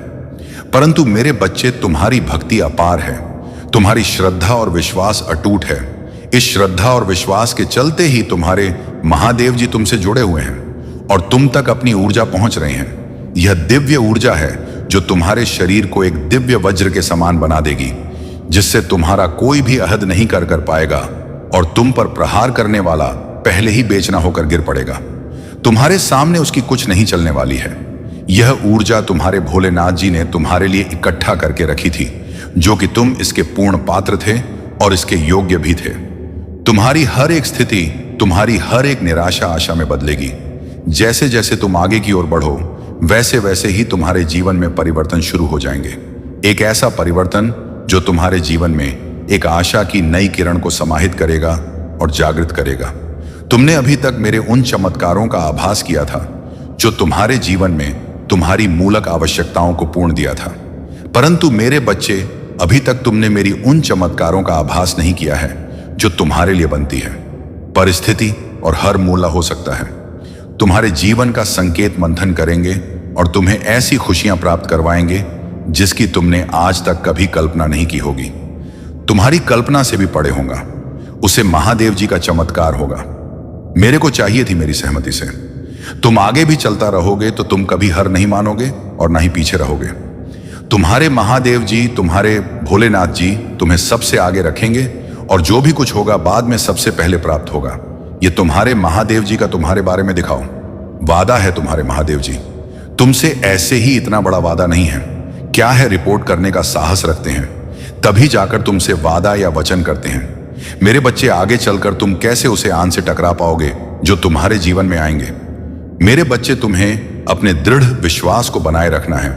Speaker 1: परंतु मेरे बच्चे, तुम्हारी भक्ति अपार है, तुम्हारी श्रद्धा और विश्वास अटूट है। इस श्रद्धा और विश्वास के चलते ही तुम्हारे महादेव जी तुमसे जुड़े हुए हैं और तुम तक अपनी ऊर्जा पहुंच रहे हैं। यह दिव्य ऊर्जा है जो तुम्हारे शरीर को एक दिव्य वज्र के समान बना देगी, जिससे तुम्हारा कोई भी अहद नहीं कर पाएगा और तुम पर प्रहार करने वाला पहले ही बेचना होकर गिर पड़ेगा। तुम्हारे सामने उसकी कुछ नहीं चलने वाली है। यह ऊर्जा तुम्हारे भोलेनाथ जी ने तुम्हारे लिए इकट्ठा करके रखी थी, जो कि तुम इसके पूर्ण पात्र थे और इसके योग्य भी थे। तुम्हारी हर एक स्थिति, तुम्हारी हर एक निराशा आशा में बदलेगी। जैसे जैसे तुम आगे की ओर बढ़ो, वैसे वैसे ही तुम्हारे जीवन में परिवर्तन शुरू हो जाएंगे। एक ऐसा परिवर्तन जो तुम्हारे जीवन में एक आशा की नई किरण को समाहित करेगा और जागृत करेगा। तुमने अभी तक मेरे उन चमत्कारों का आभास किया था जो तुम्हारे जीवन में तुम्हारी मूलक आवश्यकताओं को पूर्ण दिया था। परंतु मेरे बच्चे, अभी तक तुमने मेरी उन चमत्कारों का आभास नहीं किया है जो तुम्हारे लिए बनती है। परिस्थिति और हर मूल्य हो सकता है तुम्हारे जीवन का संकेत मंथन करेंगे और तुम्हें ऐसी खुशियां प्राप्त करवाएंगे जिसकी तुमने आज तक कभी कल्पना नहीं की होगी। तुम्हारी कल्पना से भी परे होगा। उसे महादेव जी का चमत्कार होगा। मेरे को चाहिए थी मेरी सहमति से। तुम आगे भी चलता रहोगे तो तुम कभी हार नहीं मानोगे और ना ही पीछे रहोगे। तुम्हारे महादेव जी, तुम्हारे भोलेनाथ जी तुम्हें सबसे आगे रखेंगे और जो भी कुछ होगा बाद में सबसे पहले प्राप्त होगा। ये तुम्हारे महादेव जी का तुम्हारे बारे में दिखाओ। वादा है तुम्हारे महादेव जी तुमसे, ऐसे ही इतना बड़ा वादा नहीं है। क्या है, रिपोर्ट करने का साहस रखते हैं, तभी जाकर तुमसे वादा या वचन करते हैं। मेरे बच्चे, आगे चलकर तुम कैसे उसे आन से टकरा पाओगे जो तुम्हारे जीवन में आएंगे। मेरे बच्चे, तुम्हें अपने दृढ़ विश्वास को बनाए रखना है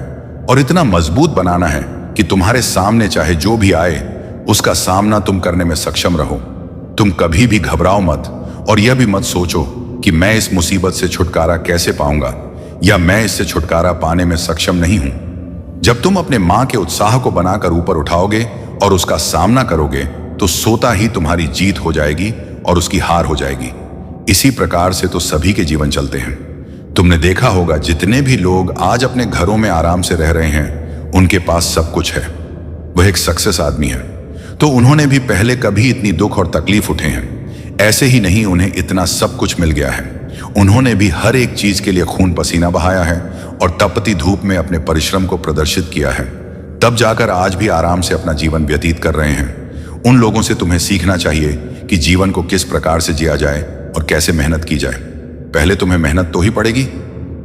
Speaker 1: और इतना मजबूत बनाना है कि तुम्हारे सामने चाहे जो भी आए उसका सामना तुम करने में सक्षम रहो। तुम कभी भी घबराओ मत और यह भी मत सोचो कि मैं इस मुसीबत से छुटकारा कैसे पाऊंगा या मैं इससे छुटकारा पाने में सक्षम नहीं हूं। जब तुम अपने मां के उत्साह को बनाकर ऊपर उठाओगे और उसका सामना करोगे तो सोता ही तुम्हारी जीत हो जाएगी और उसकी हार हो जाएगी। इसी प्रकार से तो सभी के जीवन चलते हैं। तुमने देखा होगा जितने भी लोग आज अपने घरों में आराम से रह रहे हैं, उनके पास सब कुछ है, वह एक सक्सेस आदमी है, तो उन्होंने भी पहले कभी इतनी दुख और तकलीफ उठे हैं। ऐसे ही नहीं, उन्हें इतना सब कुछ मिल गया है। उन्होंने भी हर एक चीज के लिए खून पसीना बहाया है और तपती धूप में अपने परिश्रम को प्रदर्शित किया है, तब जाकर आज भी आराम से अपना जीवन व्यतीत कर रहे हैं। उन लोगों से तुम्हें सीखना चाहिए कि जीवन को किस प्रकार से जिया जाए और कैसे मेहनत की जाए। पहले तुम्हें मेहनत तो ही पड़ेगी।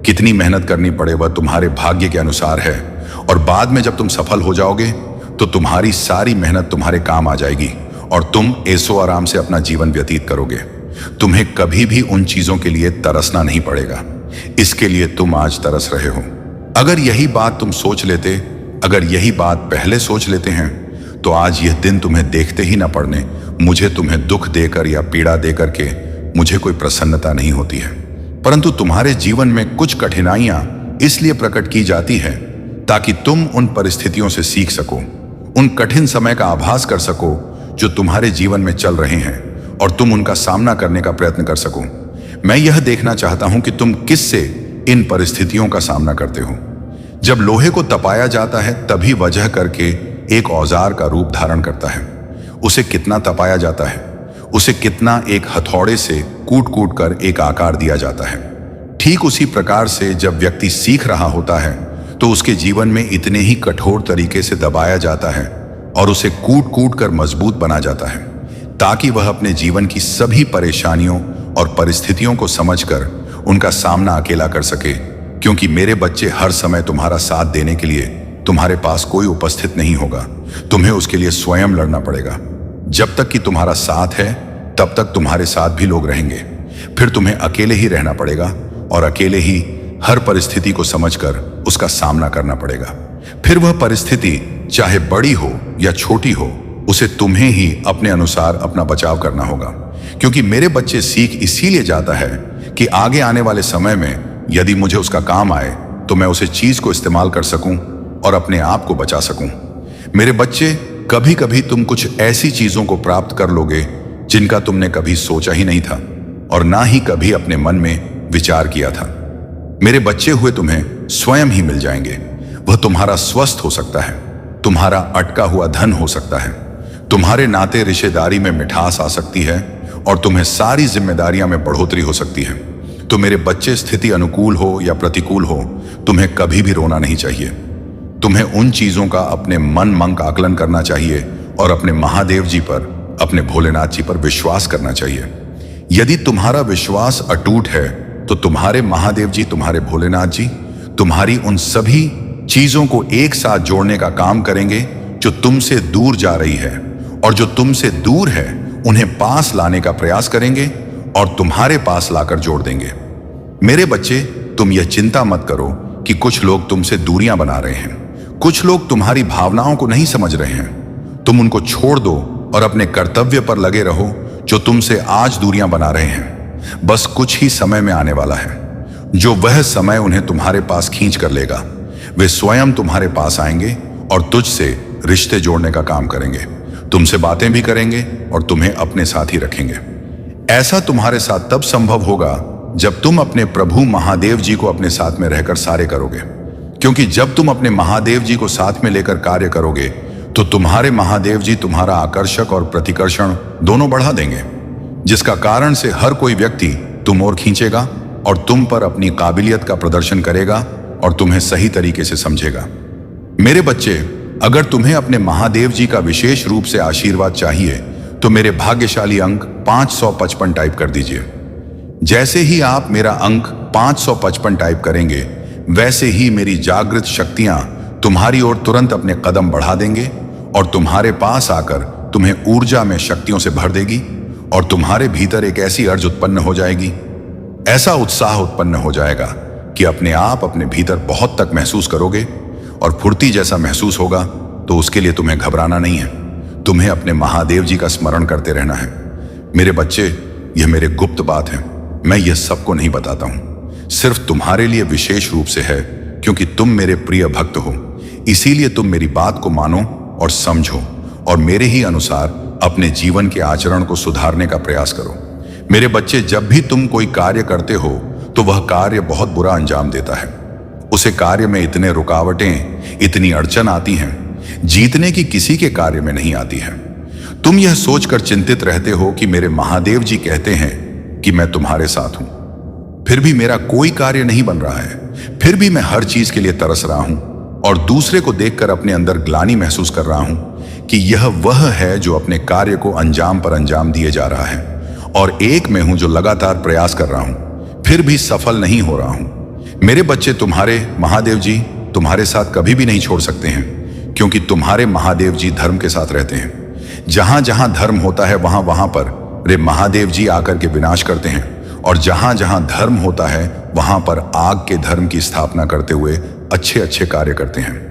Speaker 1: कितनी मेहनत करनी पड़े वह तुम्हारे भाग्य के अनुसार है और बाद में जब तुम सफल हो जाओगे तो तुम्हारी सारी मेहनत तुम्हारे काम आ जाएगी और तुम ऐसो आराम से अपना जीवन व्यतीत करोगे। तुम्हें कभी भी उन चीजों के लिए तरसना नहीं पड़ेगा। इसके लिए तुम आज तरस रहे हो। अगर यही बात तुम सोच लेते, अगर यही बात पहले सोच लेते हैं, तो आज यह दिन तुम्हें देखते ही ना पड़ने। मुझे तुम्हें दुख देकर या पीड़ा देकर के मुझे कोई प्रसन्नता नहीं होती है। परंतु तुम्हारे जीवन में कुछ कठिनाइयां इसलिए प्रकट की जाती है ताकि तुम उन परिस्थितियों से सीख सको, उन कठिन समय का आभास कर सको जो तुम्हारे जीवन में चल रहे हैं और तुम उनका सामना करने का प्रयत्न कर सको। मैं यह देखना चाहता हूं कि तुम किससे इन परिस्थितियों का सामना करते हो। जब लोहे को तपाया जाता है तभी वजह करके एक औजार का रूप धारण करता है। उसे कितना तपाया जाता है, उसे कितना एक हथौड़े से कूट कूट कर एक आकार दिया जाता है। ठीक उसी प्रकार से जब व्यक्ति सीख रहा होता है तो उसके जीवन में इतने ही कठोर तरीके से दबाया जाता है और उसे कूट कूट कर मजबूत बना जाता है ताकि वह अपने जीवन की सभी परेशानियों और परिस्थितियों को समझकर उनका सामना अकेला कर सके। क्योंकि मेरे बच्चे, हर समय तुम्हारा साथ देने के लिए तुम्हारे पास कोई उपस्थित नहीं होगा। तुम्हें उसके लिए स्वयं लड़ना पड़ेगा। जब तक कि तुम्हारा साथ है तब तक तुम्हारे साथ भी लोग रहेंगे। फिर तुम्हें अकेले ही रहना पड़ेगा और अकेले ही हर परिस्थिति को समझकर उसका सामना करना पड़ेगा। फिर वह परिस्थिति चाहे बड़ी हो या छोटी हो, उसे तुम्हें ही अपने अनुसार अपना बचाव करना होगा। क्योंकि मेरे बच्चे, सीख इसीलिए जाता है कि आगे आने वाले समय में यदि मुझे उसका काम आए तो मैं उसे चीज को इस्तेमाल कर सकूं और अपने आप को बचा सकूं। मेरे बच्चे, कभी कभी तुम कुछ ऐसी चीजों को प्राप्त कर लोगे जिनका तुमने कभी सोचा ही नहीं था और ना ही कभी अपने मन में विचार किया था। मेरे बच्चे हुए तुम्हें स्वयं ही मिल जाएंगे। वह तुम्हारा स्वस्थ हो सकता है, तुम्हारा अटका हुआ धन हो सकता है, तुम्हारे नाते रिश्तेदारी में मिठास आ सकती है और तुम्हें सारी जिम्मेदारियां में बढ़ोतरी हो सकती है। तो मेरे बच्चे, स्थिति अनुकूल हो या प्रतिकूल हो, तुम्हें कभी भी रोना नहीं चाहिए। तुम्हें उन चीजों का अपने मन मंक आकलन करना चाहिए और अपने महादेव जी पर, अपने भोलेनाथ जी पर विश्वास करना चाहिए। यदि तुम्हारा विश्वास अटूट है तो तुम्हारे महादेव जी, तुम्हारे भोलेनाथ जी तुम्हारी उन सभी चीजों को एक साथ जोड़ने का काम करेंगे जो तुमसे दूर जा रही है, और जो तुमसे दूर है उन्हें पास लाने का प्रयास करेंगे और तुम्हारे पास लाकर जोड़ देंगे। मेरे बच्चे, तुम यह चिंता मत करो कि कुछ लोग तुमसे दूरियां बना रहे हैं। कुछ लोग तुम्हारी भावनाओं को नहीं समझ रहे हैं। तुम उनको छोड़ दो और अपने कर्तव्य पर लगे रहो जो तुमसे आज दूरियां बना रहे हैं। बस कुछ ही समय में आने वाला है जो वह समय उन्हें तुम्हारे पास खींच कर लेगा। वे स्वयं तुम्हारे पास आएंगे और तुझसे रिश्ते जोड़ने का काम करेंगे, तुमसे बातें भी करेंगे और तुम्हें अपने साथ ही रखेंगे। ऐसा तुम्हारे साथ तब संभव होगा जब तुम अपने प्रभु महादेव जी को अपने साथ में रहकर सारे करोगे। क्योंकि जब तुम अपने महादेव जी को साथ में लेकर कार्य करोगे तो तुम्हारे महादेव जी तुम्हारा आकर्षक और प्रतिकर्षण दोनों बढ़ा देंगे, जिसका कारण से हर कोई व्यक्ति तुम ओर खींचेगा और तुम पर अपनी काबिलियत का प्रदर्शन करेगा और तुम्हें सही तरीके से समझेगा। मेरे बच्चे, अगर तुम्हें अपने महादेव जी का विशेष रूप से आशीर्वाद चाहिए तो मेरे भाग्यशाली अंक 555 टाइप कर दीजिए। जैसे ही आप मेरा अंक 555 टाइप करेंगे, वैसे ही मेरी जागृत शक्तियां तुम्हारी ओर तुरंत अपने कदम बढ़ा देंगे और तुम्हारे पास आकर तुम्हें ऊर्जा में शक्तियों से भर देगी और तुम्हारे भीतर एक ऐसी अर्ज उत्पन्न हो जाएगी, ऐसा उत्साह उत्पन्न हो जाएगा कि अपने आप अपने भीतर बहुत तक महसूस करोगे और फुर्ती जैसा महसूस होगा। तो उसके लिए तुम्हें घबराना नहीं है, तुम्हें अपने महादेव जी का स्मरण करते रहना है। मेरे बच्चे, यह मेरे गुप्त बात है, मैं यह सबको नहीं बताता हूं, सिर्फ तुम्हारे लिए विशेष रूप से है क्योंकि तुम मेरे प्रिय भक्त हो। इसीलिए तुम मेरी बात को मानो और समझो और मेरे ही अनुसार अपने जीवन के आचरण को सुधारने का प्रयास करो। मेरे बच्चे, जब भी तुम कोई कार्य करते हो तो वह कार्य बहुत बुरा अंजाम देता है। उसे कार्य में इतने रुकावटें, इतनी अड़चन आती हैं, जीतने की किसी के कार्य में नहीं आती है। तुम यह सोचकर चिंतित रहते हो कि मेरे महादेव जी कहते हैं कि मैं तुम्हारे साथ हूं, फिर भी मेरा कोई कार्य नहीं बन रहा है, फिर भी मैं हर चीज के लिए तरस रहा हूं और दूसरे को देखकर अपने अंदर ग्लानि महसूस कर रहा हूं कि यह वह है जो अपने कार्य को अंजाम पर अंजाम दिए जा रहा है और एक मैं हूं जो लगातार प्रयास कर रहा हूं, फिर भी सफल नहीं हो रहा हूं। मेरे बच्चे, तुम्हारे महादेव जी तुम्हारे साथ कभी भी नहीं छोड़ सकते हैं क्योंकि तुम्हारे महादेव जी धर्म के साथ रहते हैं। जहां जहां धर्म होता है वहां वहां पर रे महादेव जी आकर के विनाश करते हैं और जहां जहां धर्म होता है वहां पर आग के धर्म की स्थापना करते हुए अच्छे अच्छे कार्य करते हैं।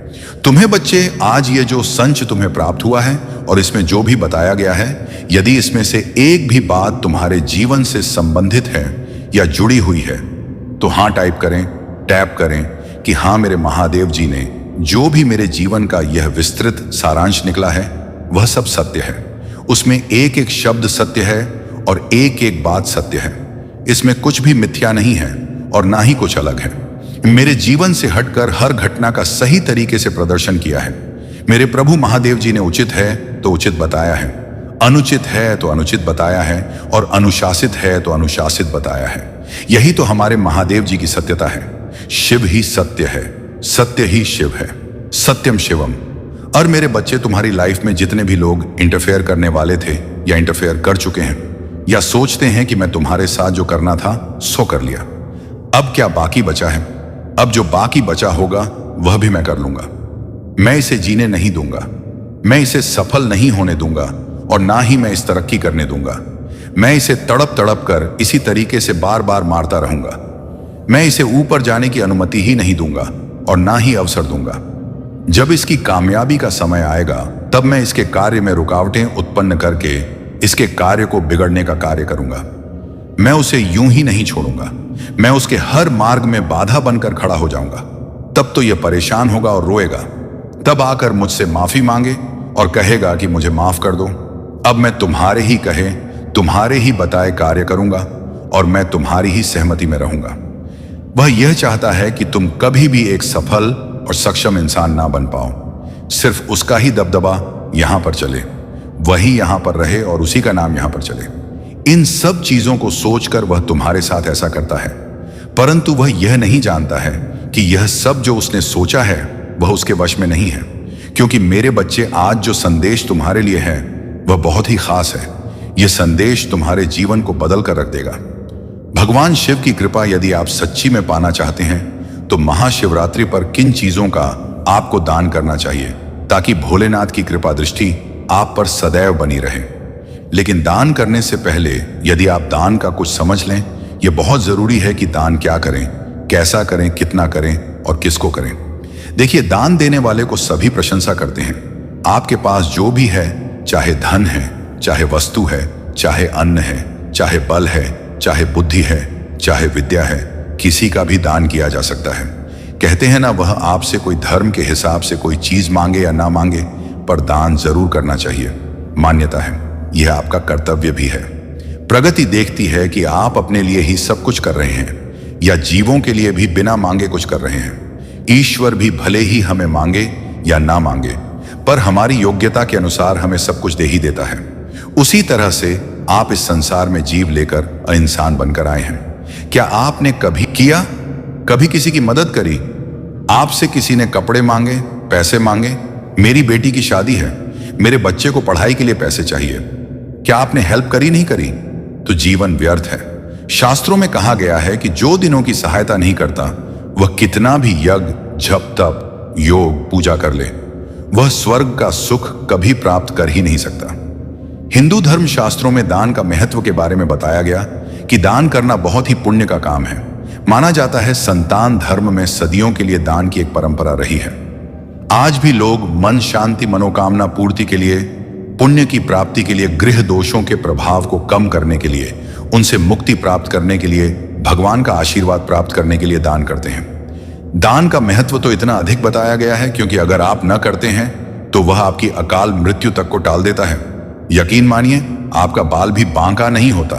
Speaker 1: तुम्हें बच्चे, आज ये जो संच तुम्हें प्राप्त हुआ है और इसमें जो भी बताया गया है, यदि इसमें से एक भी बात तुम्हारे जीवन से संबंधित है या जुड़ी हुई है तो हाँ टाइप करें, टैप करें कि हाँ, मेरे महादेव जी ने जो भी मेरे जीवन का यह विस्तृत सारांश निकला है वह सब सत्य है। उसमें एक एक शब्द सत्य है और एक एक बात सत्य है। इसमें कुछ भी मिथ्या नहीं है और ना ही कुछ अलग है। मेरे जीवन से हटकर हर घटना का सही तरीके से प्रदर्शन किया है। मेरे प्रभु महादेव जी ने उचित है तो उचित बताया है, अनुचित है तो अनुचित बताया है और अनुशासित है तो अनुशासित बताया है। यही तो हमारे महादेव जी की सत्यता है। शिव ही सत्य है, सत्य ही शिव है, सत्यम शिवम। और मेरे बच्चे, तुम्हारी लाइफ में जितने भी लोग इंटरफेयर करने वाले थे या इंटरफेयर कर चुके हैं या सोचते हैं कि मैं तुम्हारे साथ जो करना था सो कर लिया, अब क्या बाकी बचा है? अब जो बाकी बचा होगा वह भी मैं कर लूंगा। मैं इसे जीने नहीं दूंगा, मैं इसे सफल नहीं होने दूंगा और ना ही मैं इस तरक्की करने दूंगा। मैं इसे तड़प तड़प कर इसी तरीके से बार बार मारता रहूंगा। मैं इसे ऊपर जाने की अनुमति ही नहीं दूंगा और ना ही अवसर दूंगा। जब इसकी कामयाबी का समय आएगा तब मैं इसके कार्य में रुकावटें उत्पन्न करके इसके कार्य को बिगड़ने का कार्य करूंगा। मैं उसे यूं ही नहीं छोड़ूंगा, मैं उसके हर मार्ग में बाधा बनकर खड़ा हो जाऊंगा। तब तो यह परेशान होगा और रोएगा, तब आकर मुझसे माफी मांगे और कहेगा कि मुझे माफ कर दो। अब मैं तुम्हारे ही कहे, तुम्हारे ही बताए कार्य करूंगा और मैं तुम्हारी ही सहमति में रहूंगा। वह यह चाहता है कि तुम कभी भी एक सफल और सक्षम इंसान ना बन पाओ। सिर्फ उसका ही दबदबा यहां पर चले, वही यहां पर रहे और उसी का नाम यहां पर चले। इन सब चीजों को सोचकर वह तुम्हारे साथ ऐसा करता है, परंतु वह यह नहीं जानता है कि यह सब जो उसने सोचा है वह उसके वश में नहीं है। क्योंकि मेरे बच्चे, आज जो संदेश तुम्हारे लिए है वह बहुत ही खास है। यह संदेश तुम्हारे जीवन को बदल कर रख देगा। भगवान शिव की कृपा यदि आप सच्ची में पाना चाहते हैं तो महाशिवरात्रि पर किन चीजों का आपको दान करना चाहिए ताकि भोलेनाथ की कृपा दृष्टि आप पर सदैव बनी रहे। लेकिन दान करने से पहले यदि आप दान का कुछ समझ लें, यह बहुत जरूरी है कि दान क्या करें, कैसा करें, कितना करें और किसको करें। देखिए, दान देने वाले को सभी प्रशंसा करते हैं। आपके पास जो भी है, चाहे धन है, चाहे वस्तु है, चाहे अन्न है, चाहे बल है, चाहे बुद्धि है, चाहे विद्या है, किसी का भी दान किया जा सकता है। कहते हैं ना, वह आपसे कोई धर्म के हिसाब से कोई चीज मांगे या ना मांगे, पर दान जरूर करना चाहिए। मान्यता है, यह आपका कर्तव्य भी है। प्रगति देखती है कि आप अपने लिए ही सब कुछ कर रहे हैं या जीवों के लिए भी बिना मांगे कुछ कर रहे हैं। ईश्वर भी भले ही हमें मांगे या ना मांगे, पर हमारी योग्यता के अनुसार हमें सब कुछ दे ही देता है। उसी तरह से आप इस संसार में जीव लेकर इंसान बनकर आए हैं। क्या आपने कभी किसी की मदद करी? आपसे किसी ने कपड़े मांगे, पैसे मांगे? मेरी बेटी की शादी है, मेरे बच्चे को पढ़ाई के लिए पैसे चाहिए, क्या आपने हेल्प करी? नहीं करी तो जीवन व्यर्थ है। शास्त्रों में कहा गया है कि जो दिनों की सहायता नहीं करता वह कितना भी यज्ञ, जप, तप, योग, पूजा कर ले, वह स्वर्ग का सुख कभी प्राप्त कर ही नहीं सकता। हिंदू धर्म शास्त्रों में दान का महत्व के बारे में बताया गया कि दान करना बहुत ही पुण्य का काम है। माना जाता है संतान धर्म में सदियों के लिए दान की एक परंपरा रही है। आज भी लोग मन शांति, मनोकामना पूर्ति के लिए, पुण्य की प्राप्ति के लिए, गृह दोषों के प्रभाव को कम करने के लिए, उनसे मुक्ति प्राप्त करने के लिए, भगवान का आशीर्वाद प्राप्त करने के लिए दान करते हैं। दान का महत्व तो इतना अधिक बताया गया है क्योंकि अगर आप न करते हैं तो वह आपकी अकाल मृत्यु तक को टाल देता है। यकीन मानिए, आपका बाल भी बांका नहीं होता।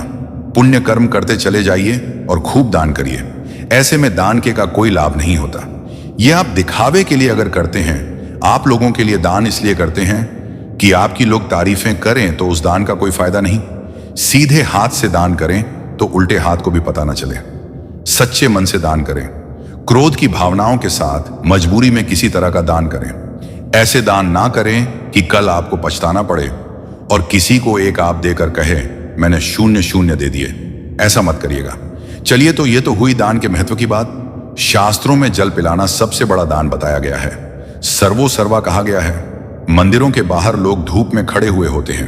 Speaker 1: पुण्य कर्म करते चले जाइए और खूब दान करिए। ऐसे में दान के का कोई लाभ नहीं होता। यह आप दिखावे के लिए अगर करते हैं, आप लोगों के लिए दान इसलिए करते हैं कि आपकी लोग तारीफें करें, तो उस दान का कोई फायदा नहीं। सीधे हाथ से दान करें तो उल्टे हाथ को भी पता न चले। सच्चे मन से दान करें, क्रोध की भावनाओं के साथ मजबूरी में किसी तरह का दान करें। ऐसे दान ना करें कि कल आपको पछताना पड़े और किसी को एक आप देकर कहे मैंने 0 दे दिए। ऐसा मत करिएगा। चलिए, तो ये तो हुई दान के महत्व की बात। शास्त्रों में जल पिलाना सबसे बड़ा दान बताया गया है। सर्वो सर्वा कहा गया है। मंदिरों के बाहर लोग धूप में खड़े हुए होते हैं,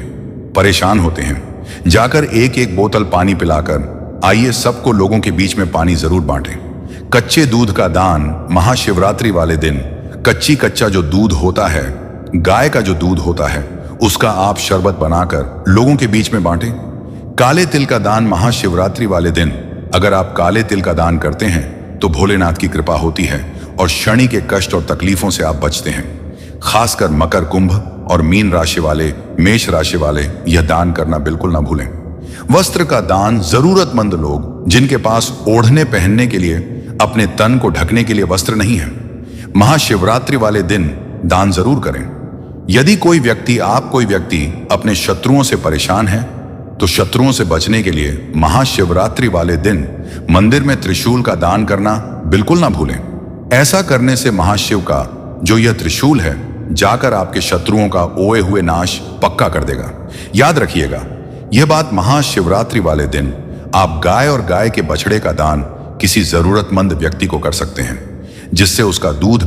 Speaker 1: परेशान होते हैं। जाकर एक एक बोतल पानी पिलाकर आइए सबको लोगों के बीच में पानी जरूर बांटें। कच्चे दूध का दान महाशिवरात्रि वाले दिन, कच्चा जो दूध होता है, गाय का जो दूध होता है, उसका आप शरबत बनाकर लोगों के बीच में बांटें। काले तिल का दान महाशिवरात्रि वाले दिन अगर आप काले तिल का दान करते हैं तो भोलेनाथ की कृपा होती है और शनि के कष्ट और तकलीफों से आप बचते हैं। खासकर मकर, कुंभ और मीन राशि वाले, मेष राशि वाले यह दान करना बिल्कुल ना भूलें। वस्त्र का दान, जरूरतमंद लोग जिनके पास ओढ़ने पहनने के लिए, अपने तन को ढकने के लिए वस्त्र नहीं है, महाशिवरात्रि वाले दिन दान जरूर करें। यदि कोई व्यक्ति अपने शत्रुओं से परेशान है, तो शत्रुओं से बचने के लिए महाशिवरात्रि वाले दिन मंदिर में त्रिशूल का दान करना बिल्कुल ना भूलें। ऐसा करने से महाशिव का जो यह त्रिशूल है जाकर आपके शत्रुओं का ओए हुए नाश पक्का कर देगा। याद रखिएगा, यह बात महाशिवरात्रि वाले दिन आप गाय और गाय के बछड़े का दान किसी जरूरतमंद व्यक्ति को कर सकते हैं, जिससे उसका दूध